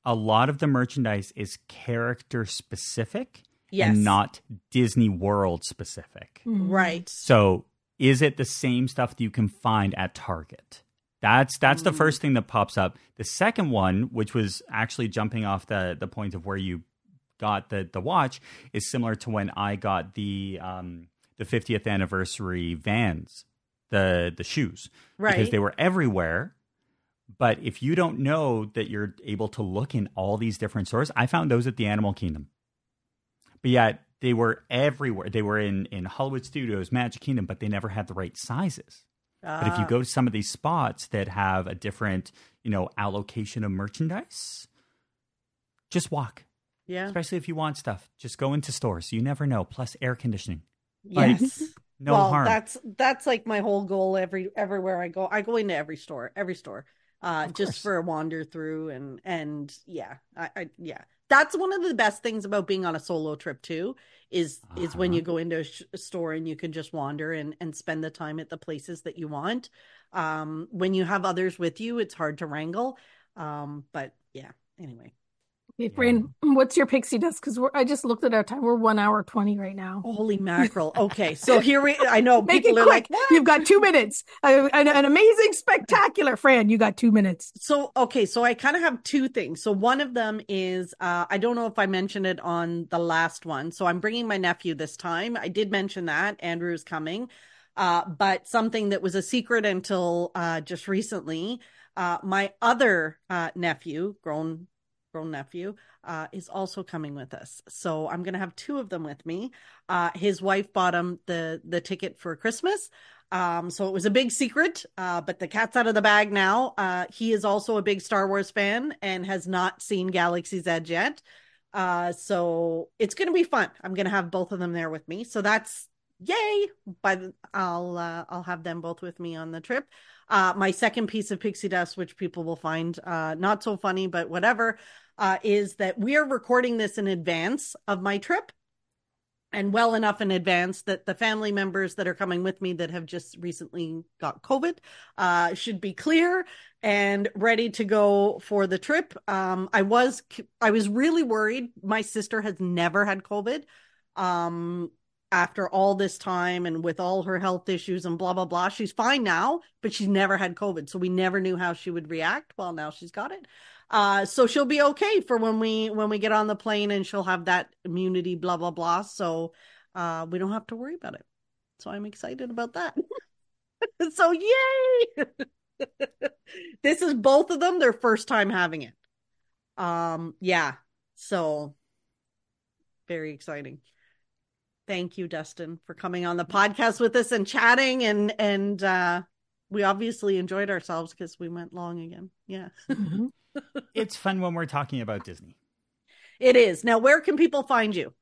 a lot of the merchandise is character specific. Yes. And not Disney World specific. Right. So is it the same stuff that you can find at Target? That's the first thing that pops up. The second one, which was actually jumping off the point of where you got the watch, is similar to when I got the 50th anniversary Vans, the shoes. Right. Because they were everywhere. But if you don't know that you're able to look in all these different stores, I found those at the Animal Kingdom. But yet they were everywhere. They were in Hollywood Studios, Magic Kingdom, but they never had the right sizes. But if you go to some of these spots that have a different, allocation of merchandise, just walk. Yeah. Especially if you want stuff. Just go into stores. You never know. Plus air conditioning. Yes. Like, no harm. That's like my whole goal everywhere I go. I go into every store. Just for a wander through and yeah. That's one of the best things about being on a solo trip too, is when you go into a store and you can just wander and spend the time at the places that you want. When you have others with you, it's hard to wrangle. But yeah, anyway. Okay, Fran, what's your pixie dust? Because I just looked at our time. We're 1 hour 20 right now. Holy mackerel. Okay, so I know Make people it are quick. like, what? You've got 2 minutes. An amazing, spectacular, Fran. You got 2 minutes. So I kind of have two things. So one of them is, I don't know if I mentioned it on the last one. So I'm bringing my nephew this time. I did mention that Andrew's coming. But something that was a secret until just recently, my other nephew, grown nephew, is also coming with us. So I'm going to have two of them with me. His wife bought him the ticket for Christmas. So it was a big secret, but the cat's out of the bag now. He is also a big Star Wars fan and has not seen Galaxy's Edge yet. So it's going to be fun. I'm going to have both of them there with me. So that's yay. I'll have them both with me on the trip. My second piece of pixie dust, which people will find not so funny, but whatever, is that we are recording this in advance of my trip, and well enough in advance that the family members that are coming with me that have just recently got COVID should be clear and ready to go for the trip. I was really worried. My sister has never had COVID. After all this time and with all her health issues and blah, blah, blah, she's fine now, but she's never had COVID. So we never knew how she would react. Well, now she's got it. So she'll be okay for when we get on the plane, and she'll have that immunity, blah, blah, blah. So we don't have to worry about it. So I'm excited about that. So yay. This is both of them, their first time having it. Yeah. So very exciting. Thank you, Dustin, for coming on the podcast with us and chatting. And we obviously enjoyed ourselves because we went long again. Yeah. Mm-hmm. It's fun when we're talking about Disney. It is. Now, where can people find you?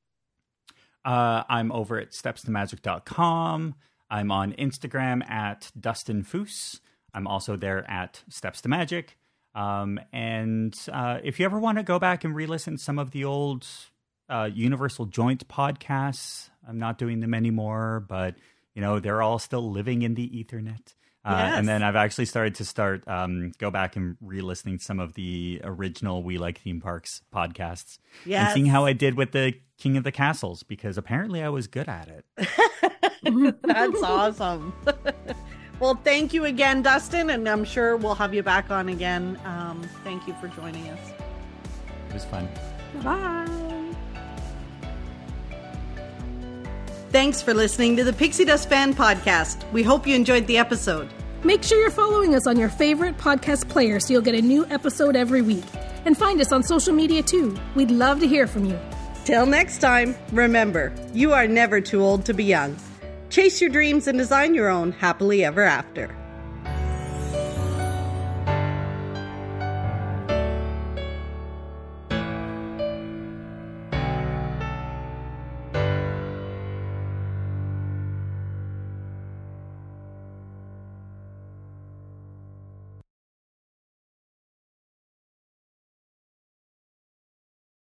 I'm over at stepstomagic.com. I'm on Instagram at Dustin Foos. I'm also there at Steps to Magic. And if you ever want to go back and re-listen some of the old Universal Joint podcasts, I'm not doing them anymore, but they're all still living in the Ethernet. Yes. And then I've actually started to go back and re-listening some of the original We Like Theme Parks podcasts. Yes. And seeing how I did with the King of the Castles, because apparently I was good at it. That's awesome. Well, thank you again, Dustin, and I'm sure we'll have you back on again. Thank you for joining us. It was fun. Bye. Thanks for listening to the Pixie Dust Fan Podcast. We hope you enjoyed the episode. Make sure you're following us on your favorite podcast player so you'll get a new episode every week. And find us on social media too. We'd love to hear from you. Till next time, remember, you are never too old to be young. Chase your dreams and design your own happily ever after.